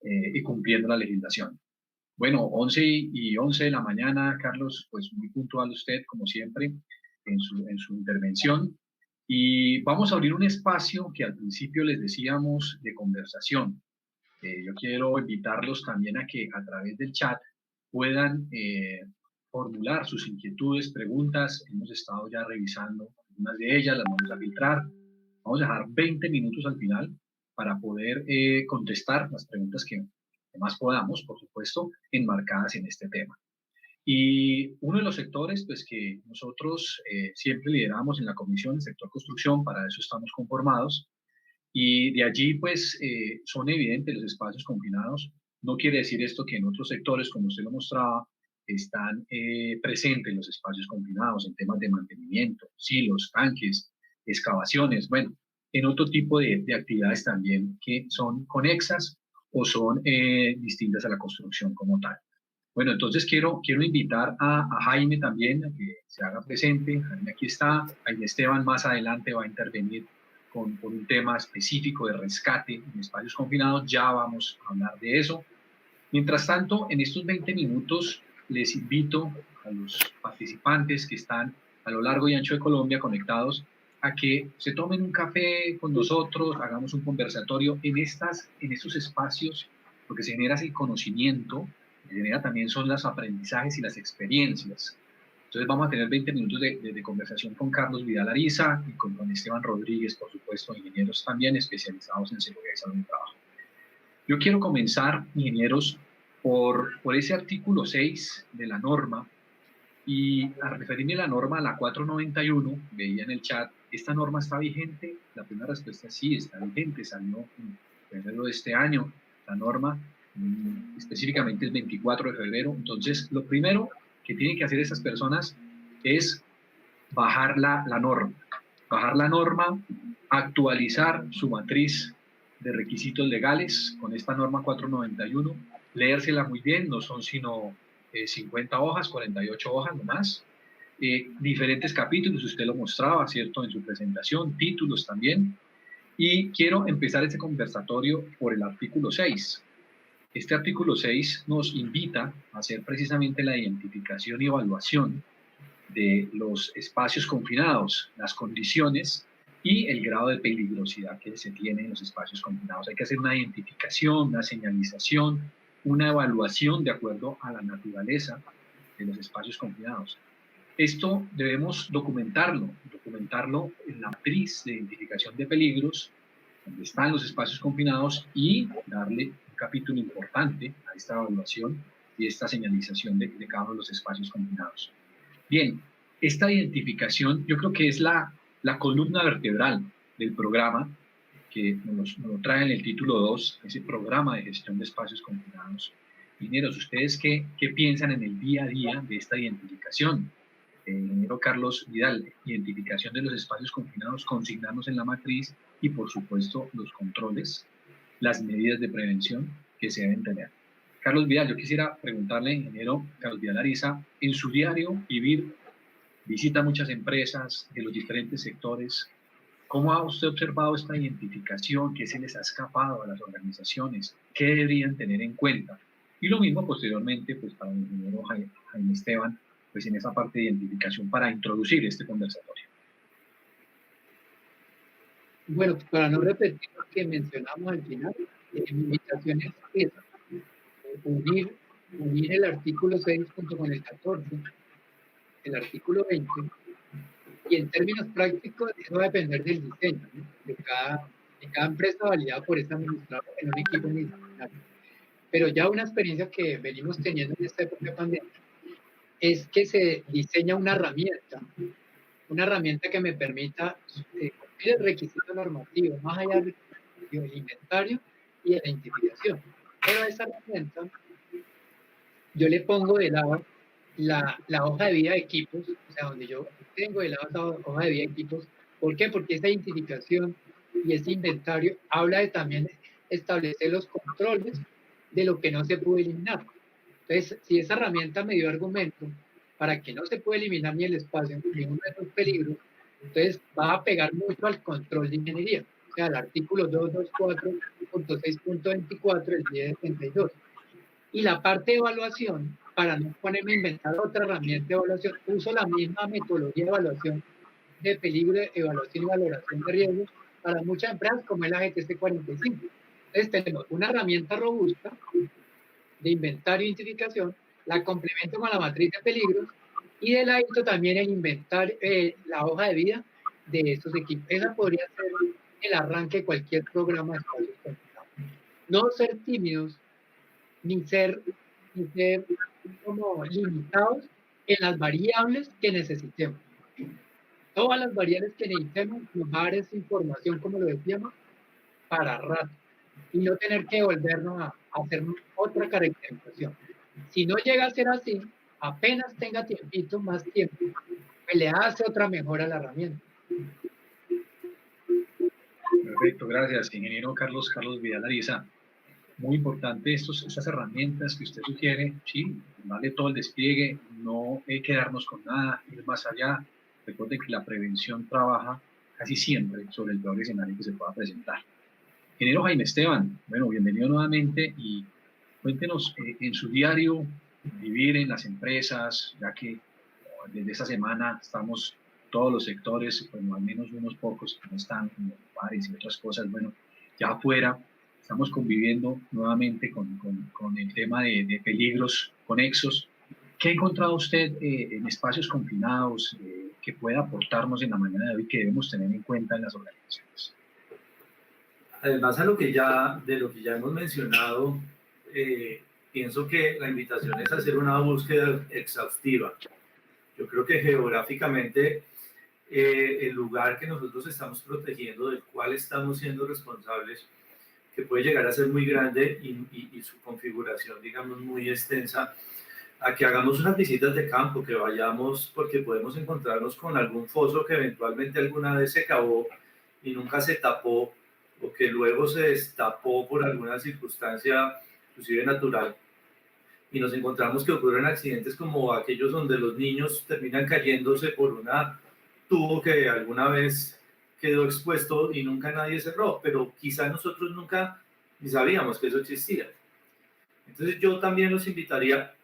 Speaker 2: y cumpliendo la legislación. Bueno, 11:11 de la mañana, Carlos, pues muy puntual usted, como siempre, en su intervención. Y vamos a abrir un espacio que al principio les decíamos de conversación. Yo quiero invitarlos también a que a través del chat puedan formular sus inquietudes, preguntas. Hemos estado ya revisando algunas de ellas, las vamos a filtrar. Vamos a dejar 20 minutos al final para poder contestar las preguntas que más podamos, por supuesto, enmarcadas en este tema. Y uno de los sectores pues, que nosotros siempre lideramos en la comisión, el sector construcción, para eso estamos conformados, y de allí pues son evidentes los espacios confinados. No quiere decir esto que en otros sectores, como usted lo mostraba, están presentes los espacios confinados en temas de mantenimiento, silos, tanques, excavaciones, bueno, en otro tipo de actividades también que son conexas o son distintas a la construcción como tal. Bueno, entonces quiero invitar a Jaime también a que se haga presente. Jaime aquí está. Jaime Esteban más adelante va a intervenir con un tema específico de rescate en espacios confinados. Ya vamos a hablar de eso. Mientras tanto, en estos 20 minutos les invito a los participantes que están a lo largo y ancho de Colombia conectados a que se tomen un café con nosotros, hagamos un conversatorio en estos espacios. Lo que se genera es el conocimiento, lo que se genera también son los aprendizajes y las experiencias. Entonces vamos a tener 20 minutos de conversación con Carlos Vidal Ariza y con Esteban Rodríguez, por supuesto, ingenieros también especializados en seguridad y salud en trabajo. Yo quiero comenzar, ingenieros, por ese artículo 6 de la norma, y a referirme a la norma, la 491, veía en el chat, ¿esta norma está vigente? La primera respuesta es sí, está vigente, salió en febrero de este año, la norma, específicamente el 24 de febrero. Entonces, lo primero que tienen que hacer esas personas es bajar la norma, actualizar su matriz de requisitos legales con esta norma 491, leérsela muy bien, no son sino 50 hojas, 48 hojas nomás, diferentes capítulos, usted lo mostraba, ¿cierto?, en su presentación, títulos también, y quiero empezar este conversatorio por el artículo 6. Este artículo 6 nos invita a hacer precisamente la identificación y evaluación de los espacios confinados, las condiciones y el grado de peligrosidad que se tiene en los espacios confinados. Hay que hacer una identificación, una señalización, una evaluación de acuerdo a la naturaleza de los espacios confinados. Esto debemos documentarlo en la matriz de identificación de peligros, donde están los espacios confinados, y darle un capítulo importante a esta evaluación y esta señalización de cada uno de los espacios confinados. Bien, esta identificación yo creo que es la columna vertebral del programa que nos lo trae en el título 2, ese programa de gestión de espacios confinados. Ingenieros, ¿ustedes qué piensan en el día a día de esta identificación? Ingeniero Carlos Vidal, identificación de los espacios confinados, consignarnos en la matriz y, por supuesto, los controles, las medidas de prevención que se deben tener. Carlos Vidal, yo quisiera preguntarle, ingeniero Carlos Vidal Ariza, en su diario vivir, visita muchas empresas de los diferentes sectores. ¿Cómo ha usted observado esta identificación? ¿Qué se les ha escapado a las organizaciones? ¿Qué deberían tener en cuenta? Y lo mismo posteriormente, pues para el ingeniero Jaime Esteban, pues en esa parte de identificación para introducir este conversatorio.
Speaker 3: Bueno, para no repetir lo que mencionamos al final, mi invitación es unir el artículo 6 junto con el 14, el artículo 20, y en términos prácticos eso va a depender del diseño, ¿no?, de cada empresa validada por esta administradora en un equipo multidisciplinario. Pero ya una experiencia que venimos teniendo en esta época de pandemia es que se diseña una herramienta que me permita cumplir el requisito normativo, más allá del inventario y de la identificación. Pero a esa herramienta yo le pongo de lado la hoja de vida de equipos, o sea, donde yo tengo de lado esa hoja de vida de equipos. ¿Por qué? Porque esa identificación y ese inventario habla de también establecer los controles de lo que no se puede eliminar. Entonces, si esa herramienta me dio argumento para que no se puede eliminar ni el espacio ni uno de esos peligros, entonces va a pegar mucho al control de ingeniería, o sea, al artículo 224.6.24, el 1072. Y la parte de evaluación, para no ponerme a inventar otra herramienta de evaluación, uso la misma metodología de evaluación de peligro, evaluación y valoración de riesgos para muchas empresas, como es la GTC 45. Entonces tenemos una herramienta robusta de inventario e identificación, la complemento con la matriz de peligros y de ladito también el inventario, la hoja de vida de estos equipos. Esa podría ser el arranque de cualquier programa de espacios confinados. No ser tímidos, ni ser como limitados en las variables que necesitemos. Todas las variables que necesitemos nos va a dar esa información, como lo decíamos, para rato, y no tener que volvernos a hacer otra caracterización. Si no llega a ser así, apenas tenga tiempito, más tiempo, pues le hace otra mejora a la herramienta.
Speaker 2: Perfecto, gracias, ingeniero Carlos Vidal Ariza. Muy importante estas herramientas que usted sugiere, sí, darle todo el despliegue, no quedarnos con nada, ir más allá. Recuerden que la prevención trabaja casi siempre sobre el peor escenario que se pueda presentar. Ingeniero Jaime Esteban, bueno, bienvenido nuevamente y cuéntenos en su diario, vivir en las empresas, ya que desde esta semana estamos todos los sectores, bueno, al menos unos pocos que no están, como bares y otras cosas, bueno, ya afuera estamos conviviendo nuevamente con el tema de peligros conexos. ¿Qué ha encontrado usted en espacios confinados que pueda aportarnos en la mañana de hoy que debemos tener en cuenta en las organizaciones?
Speaker 4: Además de lo que ya hemos mencionado, pienso que la invitación es hacer una búsqueda exhaustiva. Yo creo que geográficamente el lugar que nosotros estamos protegiendo, del cual estamos siendo responsables, que puede llegar a ser muy grande y su configuración, digamos, muy extensa, a que hagamos unas visitas de campo, que vayamos, porque podemos encontrarnos con algún foso que eventualmente alguna vez se cavó y nunca se tapó, o que luego se destapó por alguna circunstancia, inclusive natural, y nos encontramos que ocurren accidentes como aquellos donde los niños terminan cayéndose por una tubo que alguna vez quedó expuesto y nunca nadie cerró, pero quizá nosotros nunca ni sabíamos que eso existía. Entonces yo también los invitaría,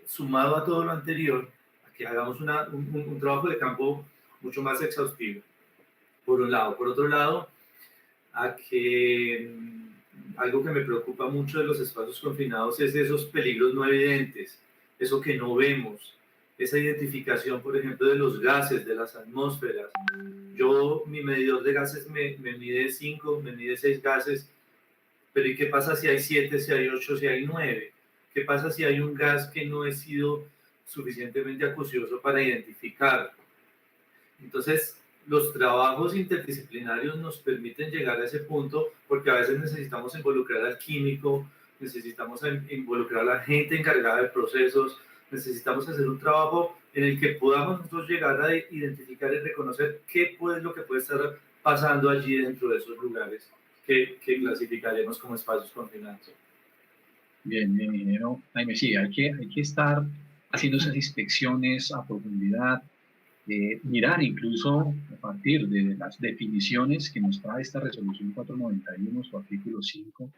Speaker 4: sumado a todo lo anterior, a que hagamos un trabajo de campo mucho más exhaustivo, por un lado. Por otro lado, a que algo que me preocupa mucho de los espacios confinados es esos peligros no evidentes, eso que no vemos, esa identificación, por ejemplo, de los gases, de las atmósferas. Mi medidor de gases me mide 5, me mide 6 gases, pero ¿y qué pasa si hay 7, si hay 8, si hay 9? ¿Qué pasa si hay un gas que no he sido suficientemente acucioso para identificar? Entonces, los trabajos interdisciplinarios nos permiten llegar a ese punto porque a veces necesitamos involucrar al químico, necesitamos involucrar a la gente encargada de procesos, necesitamos hacer un trabajo en el que podamos nosotros llegar a identificar y reconocer qué es lo que puede estar pasando allí dentro de esos lugares que clasificaremos como espacios confinados.
Speaker 2: Bien, bien, ingeniero Jaime, sí, hay que estar haciendo esas inspecciones a profundidad, mirar incluso a partir de las definiciones que nos trae esta resolución 491, su artículo 5,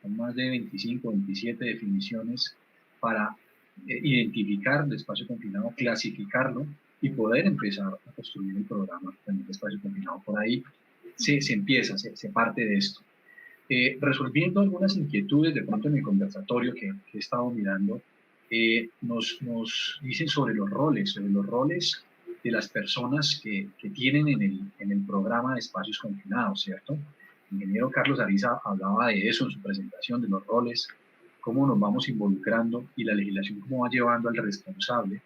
Speaker 2: con más de 25, 27 definiciones para identificar el espacio confinado, clasificarlo y poder empezar a construir el programa en el espacio confinado. Por ahí se empieza, se parte de esto. Resolviendo algunas inquietudes de pronto en el conversatorio que he estado mirando, nos dicen sobre los roles de las personas que tienen en el programa de espacios confinados, ¿cierto? El ingeniero Carlos Ariza hablaba de eso en su presentación, de los roles, cómo nos vamos involucrando y la legislación cómo va llevando al responsable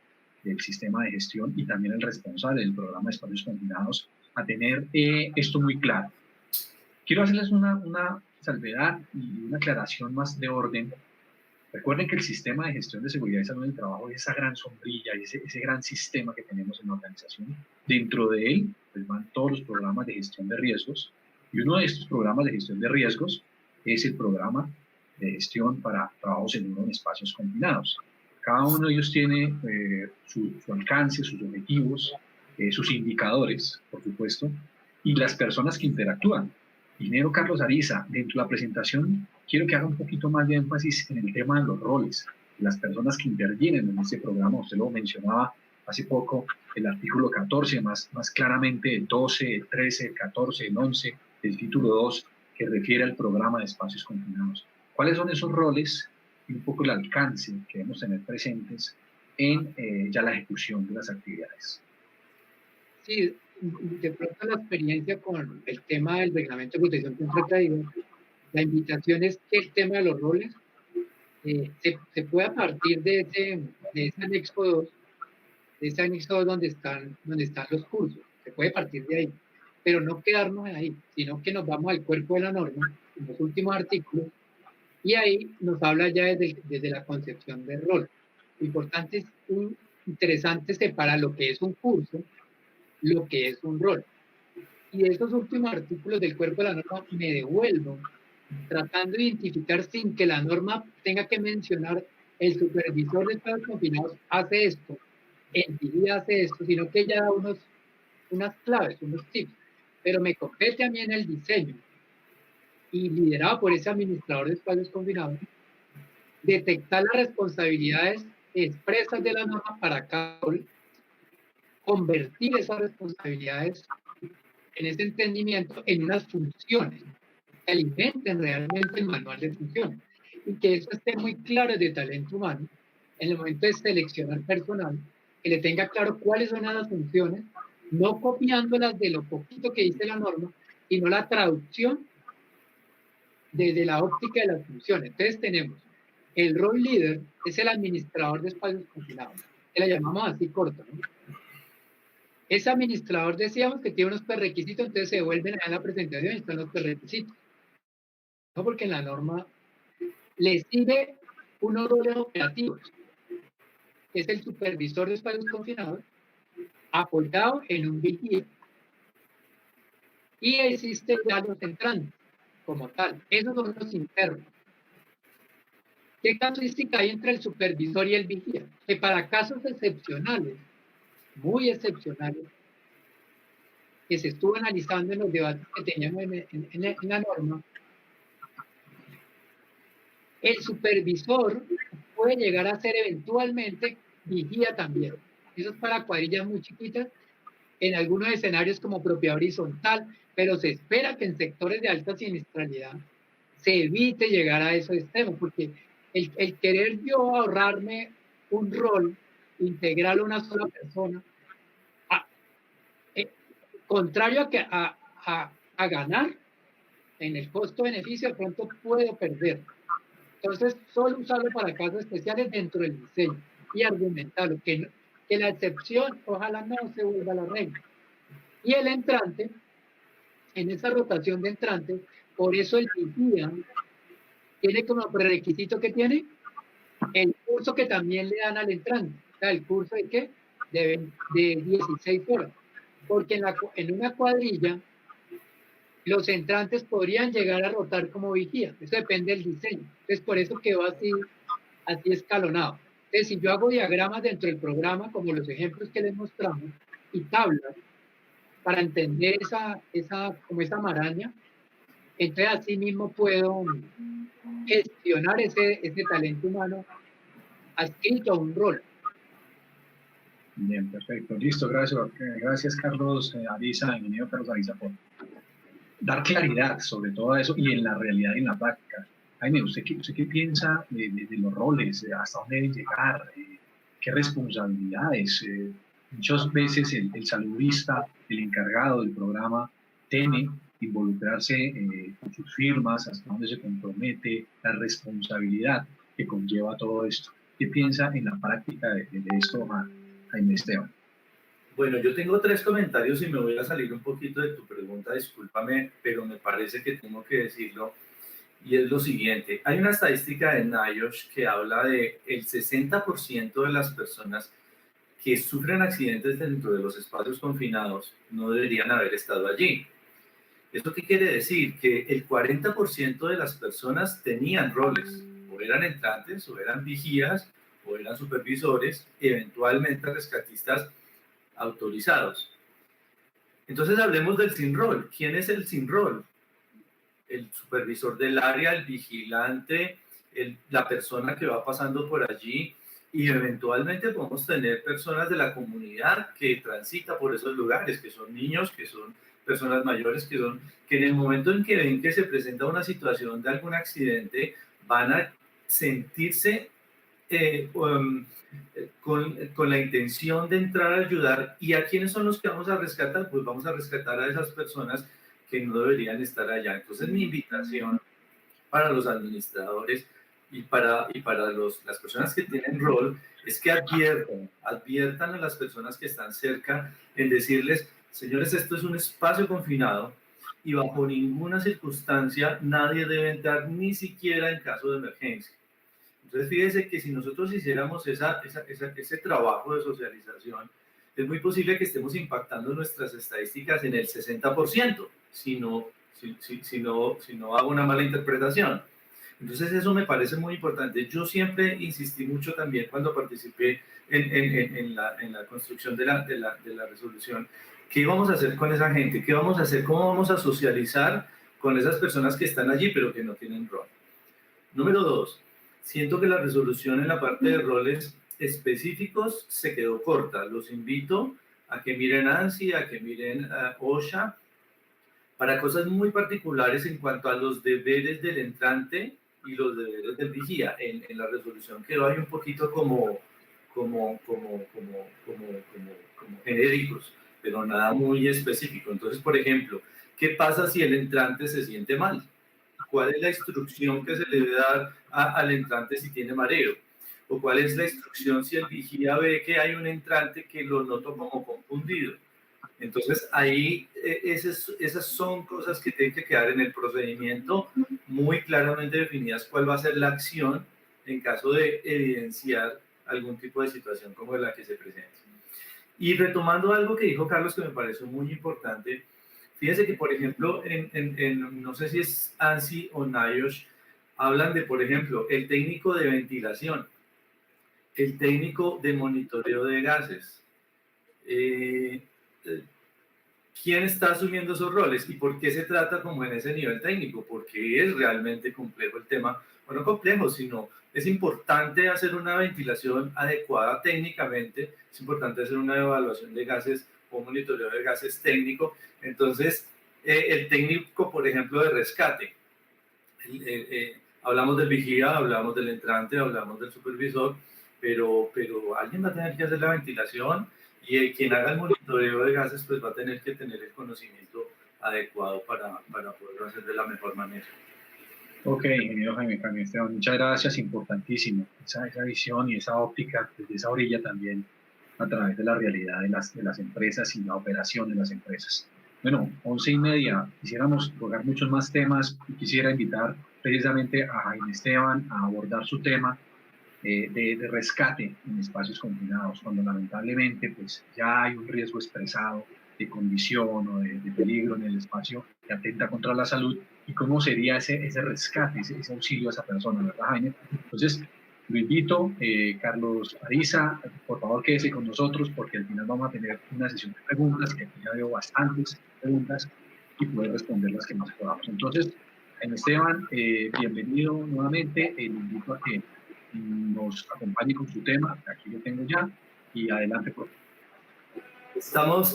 Speaker 2: del sistema de gestión y también al responsable del programa de espacios confinados a tener esto muy claro. Quiero hacerles una salvedad y una aclaración más de orden. Recuerden que el sistema de gestión de seguridad y salud en el trabajo es esa gran sombrilla, ese gran sistema que tenemos en la organización. Dentro de él pues, van todos los programas de gestión de riesgos y uno de estos programas de gestión de riesgos es el programa de gestión para trabajo seguro en espacios confinados. Cada uno de ellos tiene su alcance, sus objetivos, sus indicadores, por supuesto, y las personas que interactúan. Ingeniero Carlos Ariza, dentro de la presentación quiero que haga un poquito más de énfasis en el tema de los roles, de las personas que intervienen en este programa. Usted lo mencionaba hace poco, el artículo 14, más claramente el 12, el 13, el 14, el 11, el título 2, que refiere al programa de espacios confinados. ¿Cuáles son esos roles y un poco el alcance que debemos tener presentes en ya la ejecución de las actividades?
Speaker 3: Sí, de pronto la experiencia con el tema del reglamento de protección contra caídas, la invitación es que el tema de los roles se pueda partir de ese anexo 2, de ese anexo 2 donde están los cursos, se puede partir de ahí, pero no quedarnos ahí, sino que nos vamos al cuerpo de la norma, en los últimos artículos, y ahí nos habla ya desde la concepción del rol. Lo importante es interesante separar lo que es un curso, lo que es un rol. Y de esos últimos artículos del cuerpo de la norma me devuelvo tratando de identificar sin que la norma tenga que mencionar el supervisor de espacios confinados hace esto, el vigía hace esto, sino que ella da unas claves, unos tips. Pero me compete a mí en el diseño y liderado por ese administrador de espacios confinados, detectar las responsabilidades expresas de la norma para cada rol, convertir esas responsabilidades en ese entendimiento en unas funciones que alimenten realmente el manual de funciones y que eso esté muy claro de talento humano en el momento de seleccionar personal, que le tenga claro cuáles son las funciones, no copiándolas de lo poquito que dice la norma, sino la traducción desde la óptica de las funciones. Entonces tenemos el rol líder, es el administrador de espacios confinados, que la llamamos así corto, ¿no? Ese administrador decíamos que tiene unos prerequisitos, entonces se devuelven a la presentación y están los prerequisitos. No, porque en la norma le sigue unos roles operativos, que es el supervisor de espacios confinados, apoyado en un vigía. Y existen ya los entrantes, como tal. Esos son los internos. ¿Qué casuística hay entre el supervisor y el vigía? Que para casos excepcionales, muy excepcionales, que se estuvo analizando en los debates que teníamos en la norma, el supervisor puede llegar a ser eventualmente vigía también. Eso es para cuadrillas muy chiquitas, en algunos escenarios como propiedad horizontal, pero se espera que en sectores de alta siniestralidad se evite llegar a esos extremos, porque el querer yo ahorrarme un rol, integrarlo a una sola persona, contrario a ganar en el costo-beneficio, de pronto puedo perder. Entonces, solo usarlo para casos especiales dentro del diseño y argumentarlo, que la excepción ojalá no se vuelva la regla. Y el entrante, en esa rotación de entrantes, por eso el vigía tiene como prerequisito que tiene el curso que también le dan al entrante. O sea, el curso de ¿qué? De 16 horas. Porque en una cuadrilla los entrantes podrían llegar a rotar como vigía. Eso depende del diseño. Entonces, por eso quedó así escalonado. Entonces, si yo hago diagramas dentro del programa, como los ejemplos que les mostramos, y tablas, para entender como esa maraña, entonces así mismo puedo gestionar ese talento humano adscrito a un rol.
Speaker 2: Bien, perfecto. Listo, gracias Carlos Ariza, ingeniero Carlos Ariza, por dar claridad sobre todo eso y en la realidad y en la práctica. Jaime, ¿usted qué piensa de los roles? ¿Hasta dónde deben llegar? ¿Qué responsabilidades? Muchas veces el saludista, el encargado del programa, teme involucrarse con sus firmas, hasta dónde se compromete, la responsabilidad que conlleva todo esto. ¿Qué piensa en la práctica de esto, Jaime Esteban?
Speaker 4: Bueno, yo tengo 3 comentarios y me voy a salir un poquito de tu pregunta, discúlpame, pero me parece que tengo que decirlo. Y es lo siguiente, hay una estadística de NIOSH que habla de el 60% de las personas que sufren accidentes dentro de los espacios confinados no deberían haber estado allí. ¿Esto qué quiere decir? Que el 40% de las personas tenían roles, o eran entrantes, o eran vigías, o eran supervisores, eventualmente rescatistas autorizados. Entonces hablemos del sin rol. ¿Quién es el sin rol? el supervisor del área, el vigilante, la persona que va pasando por allí, y eventualmente podemos tener personas de la comunidad que transita por esos lugares, que son niños, que son personas mayores, que en el momento en que ven que se presenta una situación de algún accidente, van a sentirse con la intención de entrar a ayudar. ¿Y a quiénes son los que vamos a rescatar? Pues vamos a rescatar a esas personas que no deberían estar allá. Entonces mi invitación para los administradores y para las personas que tienen rol es que adviertan a las personas que están cerca en decirles, señores, esto es un espacio confinado y bajo ninguna circunstancia nadie debe entrar, ni siquiera en caso de emergencia. Entonces, fíjense que si nosotros hiciéramos ese trabajo de socialización, es muy posible que estemos impactando nuestras estadísticas en el 60%, si no hago una mala interpretación. Entonces, eso me parece muy importante. Yo siempre insistí mucho también cuando participé en la construcción de la resolución. ¿Qué vamos a hacer con esa gente? ¿Qué vamos a hacer? ¿Cómo vamos a socializar con esas personas que están allí pero que no tienen rol? Número 2, siento que la resolución en la parte de roles específicos se quedó corta. Los invito a que miren ANSI, a que miren OSHA, para cosas muy particulares en cuanto a los deberes del entrante y los deberes del vigía. En la resolución quedó ahí un poquito como genéricos, pero nada muy específico. Entonces, por ejemplo, ¿qué pasa si el entrante se siente mal? ¿Cuál es la instrucción que se le debe dar al entrante si tiene mareo? ¿O cuál es la instrucción si el vigía ve que hay un entrante que lo noto como confundido? Entonces, ahí esas son cosas que tienen que quedar en el procedimiento muy claramente definidas cuál va a ser la acción en caso de evidenciar algún tipo de situación como la que se presenta. Y retomando algo que dijo Carlos que me pareció muy importante, fíjense que, por ejemplo, no sé si es ANSI o NIOSH, hablan de, por ejemplo, el técnico de ventilación, el técnico de monitoreo de gases. ¿Quién está asumiendo esos roles y por qué se trata como en ese nivel técnico? Porque es realmente complejo el tema, bueno, no complejo, sino es importante hacer una ventilación adecuada técnicamente, es importante hacer una evaluación de gases o monitoreo de gases técnico. Entonces, el técnico, por ejemplo, de rescate, hablamos del vigía, hablamos del entrante, hablamos del supervisor, pero alguien va a tener que hacer la ventilación y quien haga el monitoreo de gases pues va a tener que tener el conocimiento adecuado para poderlo hacer de la mejor manera.
Speaker 2: Ok, ingeniero Jaime Esteban, muchas gracias, importantísimo esa visión y esa óptica desde esa orilla también a través de la realidad de las empresas y la operación de las empresas. Bueno, 11:30, quisiéramos tocar muchos más temas y quisiera invitar precisamente a Jaime Esteban a abordar su tema de rescate en espacios confinados, cuando lamentablemente pues, ya hay un riesgo expresado de condición o de peligro en el espacio que atenta contra la salud, y cómo sería ese rescate, ese auxilio a esa persona, ¿verdad, Jaime? Entonces, lo invito, Carlos Ariza, por favor quédese con nosotros porque al final vamos a tener una sesión de preguntas, que aquí ya veo bastantes preguntas, y poder responder las que más podamos. Entonces, Jaime Esteban, bienvenido nuevamente, le invito a que nos acompañe con su tema, aquí lo tengo ya, y adelante, por favor.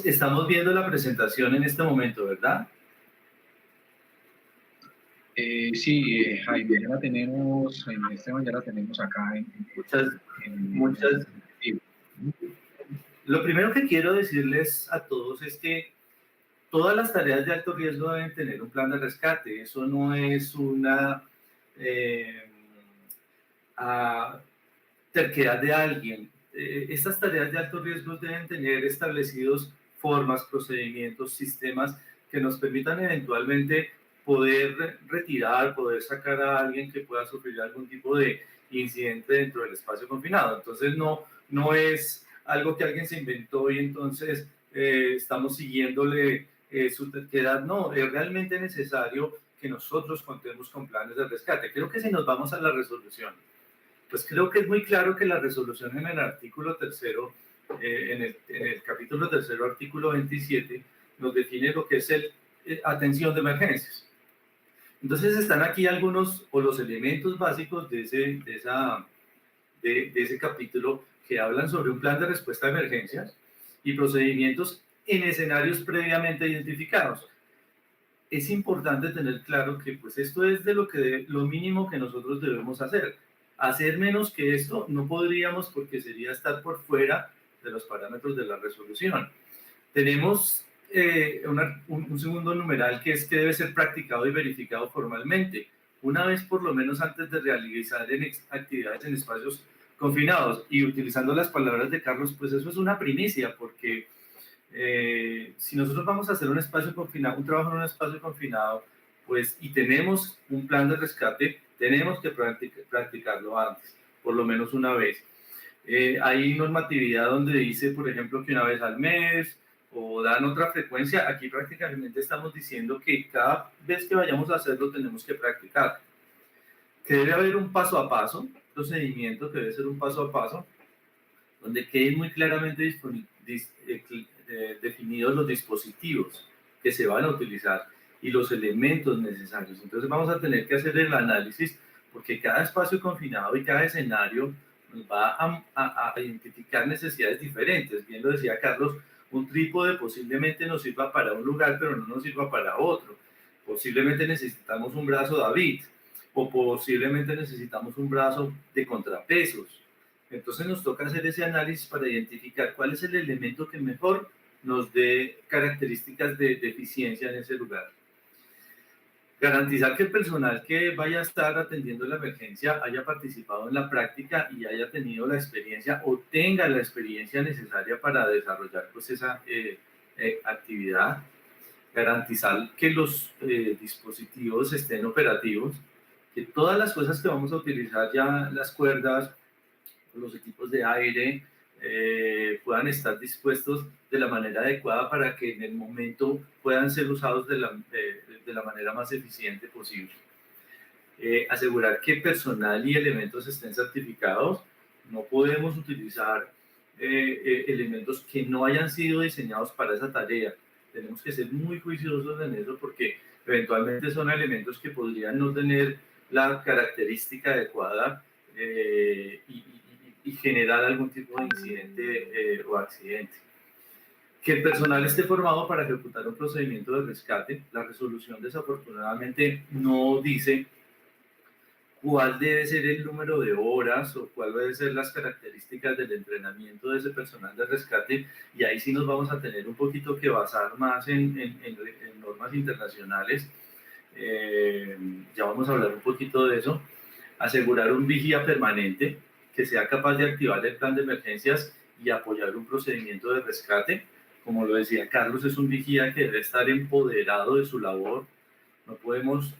Speaker 4: Estamos viendo la presentación en este momento, ¿verdad?
Speaker 2: Sí, Jaime, ya la tenemos, Jaime Esteban, ya la tenemos acá
Speaker 4: muchas. Lo primero que quiero decirles a todos es que todas las tareas de alto riesgo deben tener un plan de rescate. Eso no es una terquedad de alguien. Estas tareas de alto riesgo deben tener establecidos formas, procedimientos, sistemas que nos permitan eventualmente poder retirar, poder sacar a alguien que pueda sufrir algún tipo de incidente dentro del espacio confinado. Entonces no es algo que alguien se inventó y entonces estamos siguiéndole su terquedad. No, es realmente necesario que nosotros contemos con planes de rescate. Creo que si nos vamos a la resolución, pues creo que es muy claro que la resolución en el artículo tercero, en el capítulo tercero, artículo 27, nos define lo que es atención de emergencias. Entonces están aquí algunos o los elementos básicos de ese capítulo que hablan sobre un plan de respuesta a emergencias y procedimientos en escenarios previamente identificados. Es importante tener claro que pues esto es de lo mínimo que nosotros debemos hacer. Hacer menos que esto no podríamos, porque sería estar por fuera de los parámetros de la resolución. Tenemos un segundo numeral que es que debe ser practicado y verificado formalmente, una vez por lo menos antes de realizar actividades en espacios confinados. Y utilizando las palabras de Carlos, pues eso es una primicia, porque si nosotros vamos a hacer un espacio confinado, un trabajo en un espacio confinado, pues, y tenemos un plan de rescate, tenemos que practicarlo antes, por lo menos una vez. Hay normatividad donde dice, por ejemplo, que una vez al mes, o dan otra frecuencia. Aquí prácticamente estamos diciendo que cada vez que vayamos a hacerlo tenemos que practicar. Que debe haber un paso a paso, procedimiento que debe ser un paso a paso, donde queden muy claramente definidos los dispositivos que se van a utilizar y los elementos necesarios. Entonces vamos a tener que hacer el análisis, porque cada espacio confinado y cada escenario nos va a identificar necesidades diferentes. Bien lo decía Carlos, un trípode posiblemente nos sirva para un lugar, pero no nos sirva para otro. Posiblemente necesitamos un brazo David, o posiblemente necesitamos un brazo de contrapesos. Entonces nos toca hacer ese análisis para identificar cuál es el elemento que mejor nos dé características de eficiencia en ese lugar. Garantizar que el personal que vaya a estar atendiendo la emergencia haya participado en la práctica y haya tenido la experiencia o tenga la experiencia necesaria para desarrollar pues esa actividad. Garantizar que los dispositivos estén operativos, que todas las cosas que vamos a utilizar, ya las cuerdas, los equipos de aire, puedan estar dispuestos de la manera adecuada para que en el momento puedan ser usados de la manera más eficiente posible. Asegurar que personal y elementos estén certificados. No podemos utilizar elementos que no hayan sido diseñados para esa tarea. Tenemos que ser muy juiciosos en eso, porque eventualmente son elementos que podrían no tener la característica adecuada y generar algún tipo de incidente o accidente. Que el personal esté formado para ejecutar un procedimiento de rescate. La resolución desafortunadamente no dice cuál debe ser el número de horas o cuál deben ser las características del entrenamiento de ese personal de rescate, y ahí sí nos vamos a tener un poquito que basar más en normas internacionales. Ya vamos a hablar un poquito de eso. Asegurar un vigía permanente que sea capaz de activar el plan de emergencias y apoyar un procedimiento de rescate. Como lo decía Carlos, es un vigía que debe estar empoderado de su labor. No podemos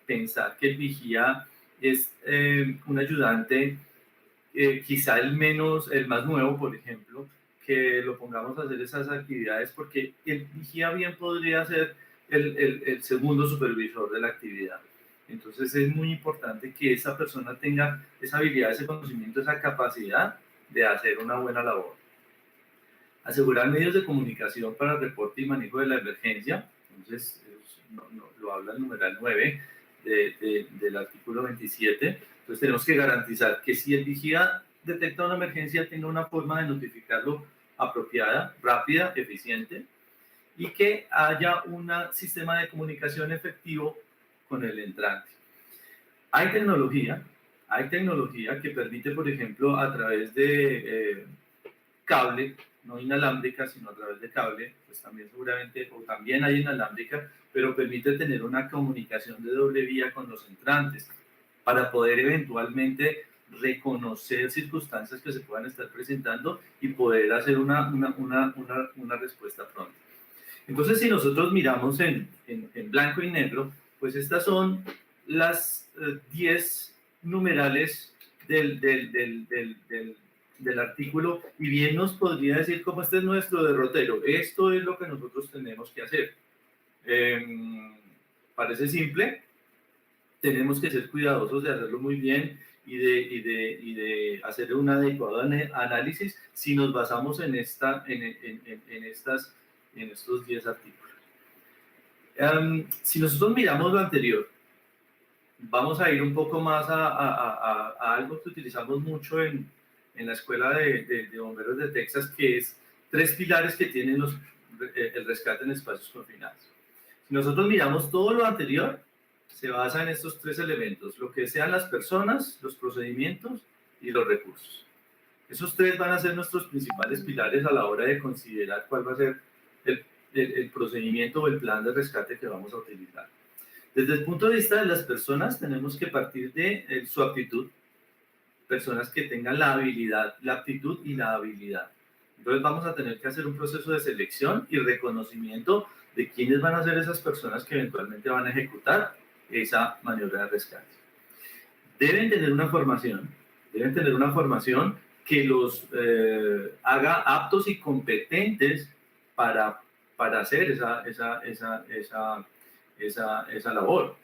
Speaker 4: pensar que el vigía es un ayudante, quizá el más nuevo, por ejemplo, que lo pongamos a hacer esas actividades, porque el vigía bien podría ser el segundo supervisor de la actividad. Entonces es muy importante que esa persona tenga esa habilidad, ese conocimiento, esa capacidad de hacer una buena labor. Asegurar medios de comunicación para reporte y manejo de la emergencia. Entonces, lo habla el numeral 9 del artículo 27. Entonces tenemos que garantizar que si el vigía detecta una emergencia, tenga una forma de notificarlo apropiada, rápida, eficiente, y que haya un sistema de comunicación efectivo con el entrante. Hay tecnología que permite, por ejemplo, a través de cable, no inalámbrica, sino a través de cable, pues también seguramente, o también hay inalámbrica, pero permite tener una comunicación de doble vía con los entrantes para poder eventualmente reconocer circunstancias que se puedan estar presentando y poder hacer una respuesta pronta. Entonces, si nosotros miramos en blanco y negro, pues estas son las 10 numerales del artículo, y bien nos podría decir como este es nuestro derrotero, esto es lo que nosotros tenemos que hacer. Parece simple, tenemos que ser cuidadosos de hacerlo muy bien y de hacer un adecuado análisis si nos basamos en estos 10 artículos. Si nosotros miramos lo anterior, vamos a ir un poco más a algo que utilizamos mucho en la Escuela de Bomberos de Texas, que es 3 pilares que tienen el rescate en espacios confinados. Si nosotros miramos todo lo anterior, se basa en estos 3 elementos, lo que sean las personas, los procedimientos y los recursos. Esos 3 van a ser nuestros principales pilares a la hora de considerar cuál va a ser el procedimiento o el plan de rescate que vamos a utilizar. Desde el punto de vista de las personas, tenemos que partir de su aptitud, personas que tengan la habilidad, la aptitud y la habilidad. Entonces vamos a tener que hacer un proceso de selección y reconocimiento de quiénes van a ser esas personas que eventualmente van a ejecutar esa maniobra de rescate. Deben tener una formación que los haga aptos y competentes para hacer esa labor.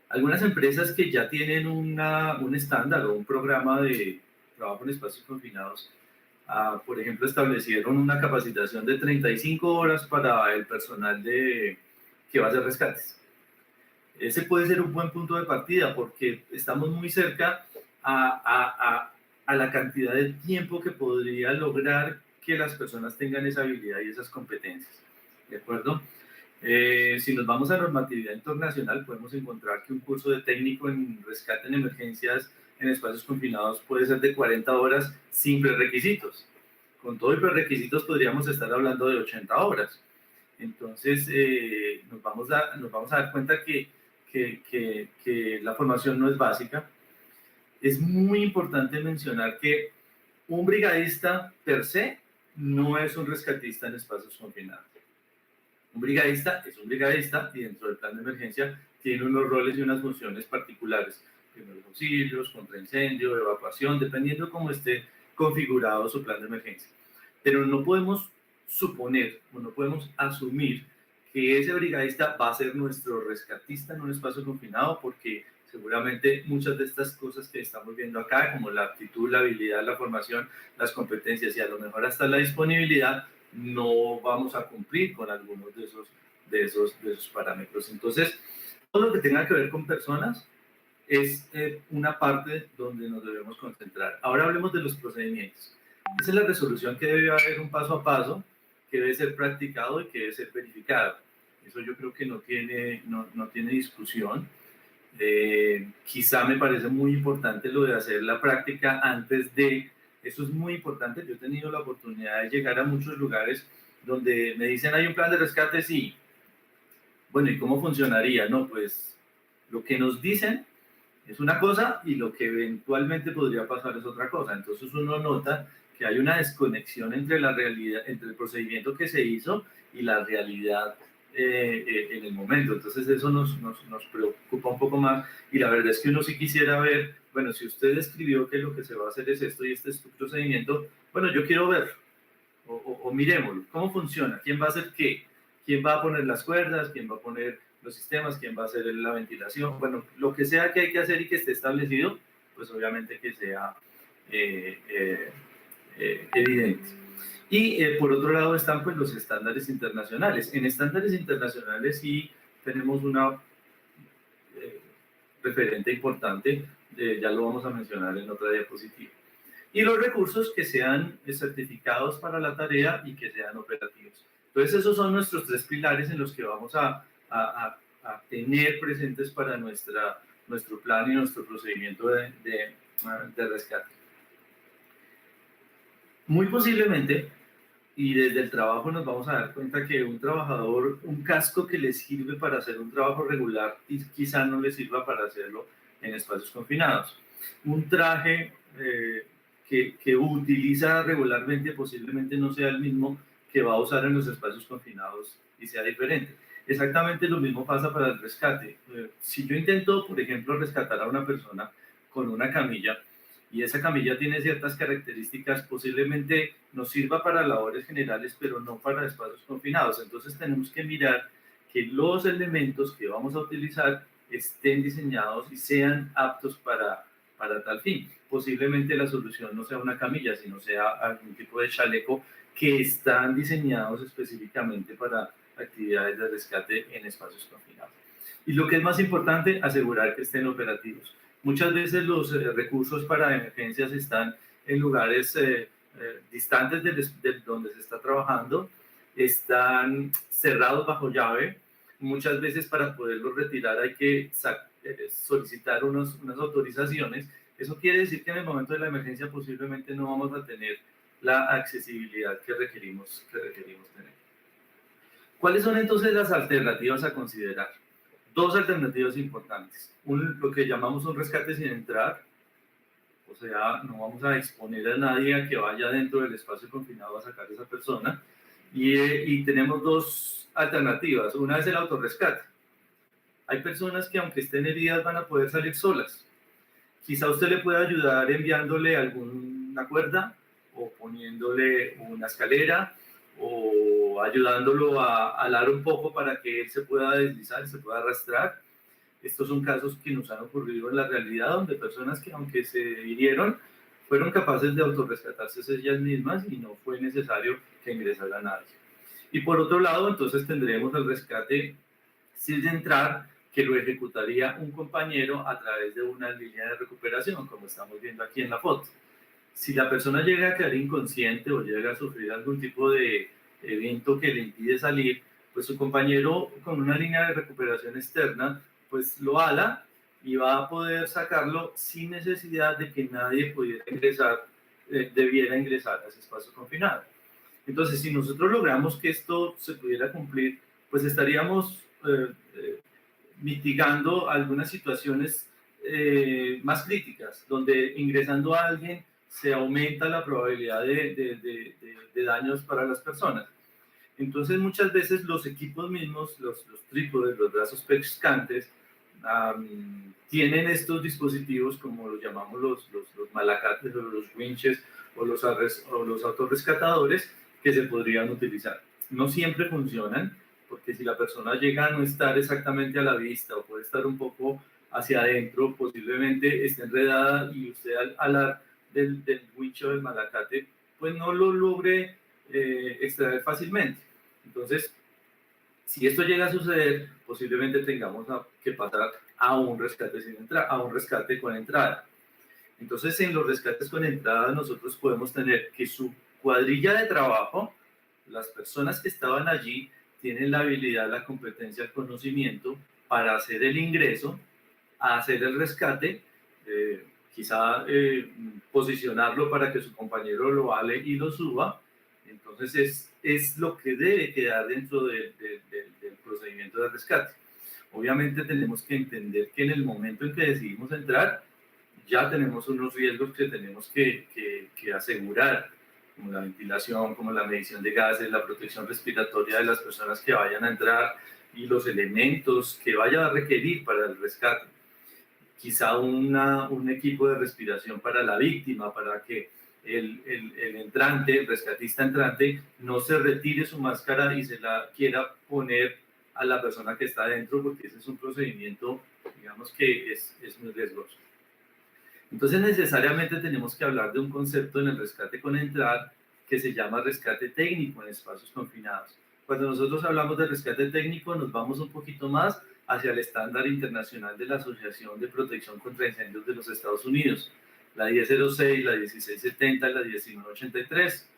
Speaker 4: Algunas empresas que ya tienen un estándar o un programa de trabajo en espacios confinados, por ejemplo, establecieron una capacitación de 35 horas para el personal que va a hacer rescates. Ese puede ser un buen punto de partida porque estamos muy cerca a la cantidad de tiempo que podría lograr que las personas tengan esa habilidad y esas competencias. ¿De acuerdo? Si nos vamos a normatividad internacional, podemos encontrar que un curso de técnico en rescate en emergencias en espacios confinados puede ser de 40 horas sin prerequisitos. Con todo y prerequisitos podríamos estar hablando de 80 horas. Entonces, nos vamos a dar cuenta que la formación no es básica. Es muy importante mencionar que un brigadista per se no es un rescatista en espacios confinados. Un brigadista es un brigadista y dentro del plan de emergencia tiene unos roles y unas funciones particulares. Primeros auxilios, contraincendio, evacuación, dependiendo de cómo esté configurado su plan de emergencia. Pero no podemos suponer o no podemos asumir que ese brigadista va a ser nuestro rescatista en un espacio confinado, porque seguramente muchas de estas cosas que estamos viendo acá, como la aptitud, la habilidad, la formación, las competencias y a lo mejor hasta la disponibilidad, no vamos a cumplir con algunos de esos parámetros. Entonces, todo lo que tenga que ver con personas es una parte donde nos debemos concentrar. Ahora hablemos de los procedimientos. Esa es la resolución que debe haber un paso a paso, que debe ser practicado y que debe ser verificado. Eso yo creo que no tiene discusión. Quizá me parece muy importante lo de hacer la práctica antes de. Eso es muy importante. Yo he tenido la oportunidad de llegar a muchos lugares donde me dicen hay un plan de rescate, sí. Bueno, ¿y cómo funcionaría? No, pues lo que nos dicen es una cosa y lo que eventualmente podría pasar es otra cosa. Entonces uno nota que hay una desconexión entre la realidad, entre el procedimiento que se hizo y la realidad en el momento. Entonces eso nos preocupa un poco más y la verdad es que uno sí quisiera ver, bueno, si usted escribió que lo que se va a hacer es esto y este es tu procedimiento, bueno, yo quiero verlo o miremoslo, cómo funciona, quién va a hacer qué, quién va a poner las cuerdas, quién va a poner los sistemas, quién va a hacer la ventilación, bueno, lo que sea que hay que hacer y que esté establecido, pues obviamente que sea evidente. Y por otro lado están pues los estándares internacionales. En estándares internacionales sí tenemos una referente importante, ya lo vamos a mencionar en otra diapositiva. Y los recursos que sean certificados para la tarea y que sean operativos. Entonces esos son nuestros 3 pilares en los que vamos a tener presentes para nuestro plan y nuestro procedimiento de rescate. Muy posiblemente, y desde el trabajo nos vamos a dar cuenta que un trabajador, un casco que le sirve para hacer un trabajo regular, y quizá no le sirva para hacerlo en espacios confinados. Un traje que utiliza regularmente posiblemente no sea el mismo que va a usar en los espacios confinados y sea diferente. Exactamente lo mismo pasa para el rescate. Si yo intento, por ejemplo, rescatar a una persona con una camilla, y esa camilla tiene ciertas características, posiblemente nos sirva para labores generales, pero no para espacios confinados. Entonces tenemos que mirar que los elementos que vamos a utilizar estén diseñados y sean aptos para tal fin. Posiblemente la solución no sea una camilla, sino sea algún tipo de chaleco que están diseñados específicamente para actividades de rescate en espacios confinados. Y lo que es más importante, asegurar que estén operativos. Muchas veces los recursos para emergencias están en lugares distantes de donde se está trabajando, están cerrados bajo llave. Muchas veces para poderlos retirar hay que solicitar unas autorizaciones. Eso quiere decir que en el momento de la emergencia posiblemente no vamos a tener la accesibilidad que requerimos tener. ¿Cuáles son entonces las alternativas a considerar? Dos alternativas importantes. Lo que llamamos un rescate sin entrar, o sea, no vamos a exponer a nadie a que vaya dentro del espacio confinado a sacar a esa persona. Y tenemos dos alternativas. Una es el autorrescate. Hay personas que aunque estén heridas van a poder salir solas. Quizá usted le pueda ayudar enviándole alguna cuerda o poniéndole una escalera o ayudándolo a alar un poco para que él se pueda deslizar, se pueda arrastrar. Estos son casos que nos han ocurrido en la realidad, donde personas que aunque se hirieron, fueron capaces de autorrescatarse ellas mismas y no fue necesario que ingresara nadie. Y por otro lado, entonces tendremos el rescate sin entrar, que lo ejecutaría un compañero a través de una línea de recuperación, como estamos viendo aquí en la foto. Si la persona llega a quedar inconsciente o llega a sufrir algún tipo de evento que le impide salir, pues su compañero con una línea de recuperación externa, pues lo ala y va a poder sacarlo sin necesidad de que nadie pudiera ingresar, debiera ingresar a ese espacio confinado. Entonces, si nosotros logramos que esto se pudiera cumplir, pues estaríamos mitigando algunas situaciones más críticas, donde ingresando a alguien se aumenta la probabilidad de daños para las personas. Entonces, muchas veces los equipos mismos, los trípodes, los brazos pescantes, tienen estos dispositivos, como los llamamos los malacates o los winches o los autorrescatadores, que se podrían utilizar. No siempre funcionan, porque si la persona llega a no estar exactamente a la vista o puede estar un poco hacia adentro, posiblemente esté enredada y usted al alar del winch o del malacate, pues no lo logre extraer fácilmente. Entonces, si esto llega a suceder, posiblemente tengamos que pasar a un rescate sin entrar, a un rescate con entrada. Entonces, en los rescates con entrada, nosotros podemos tener que su cuadrilla de trabajo, las personas que estaban allí, tienen la habilidad, la competencia, el conocimiento para hacer el ingreso, hacer el rescate, quizá posicionarlo para que su compañero lo ale y lo suba. Entonces es lo que debe quedar dentro del procedimiento de rescate. Obviamente tenemos que entender que en el momento en que decidimos entrar, ya tenemos unos riesgos que tenemos que asegurar, como la ventilación, como la medición de gases, la protección respiratoria de las personas que vayan a entrar y los elementos que vaya a requerir para el rescate. Quizá un equipo de respiración para la víctima, para que el entrante, el rescatista entrante, no se retire su máscara y se la quiera poner a la persona que está adentro, porque ese es un procedimiento, digamos, que es muy riesgoso. Entonces, necesariamente tenemos que hablar de un concepto en el rescate con entrar que se llama rescate técnico en espacios confinados. Cuando nosotros hablamos de rescate técnico, nos vamos un poquito más hacia el estándar internacional de la Asociación de Protección contra Incendios de los Estados Unidos, la 1006, la 1670 y la 1983.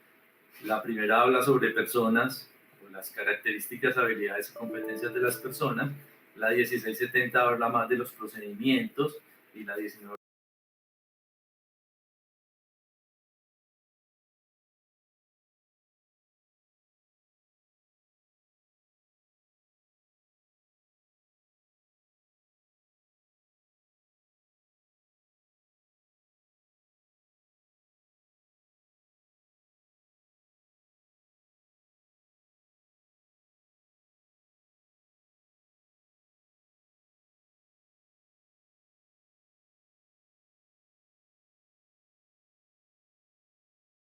Speaker 4: La primera habla sobre personas, o las características, habilidades y competencias de las personas. La 1670 habla más de los procedimientos y la 19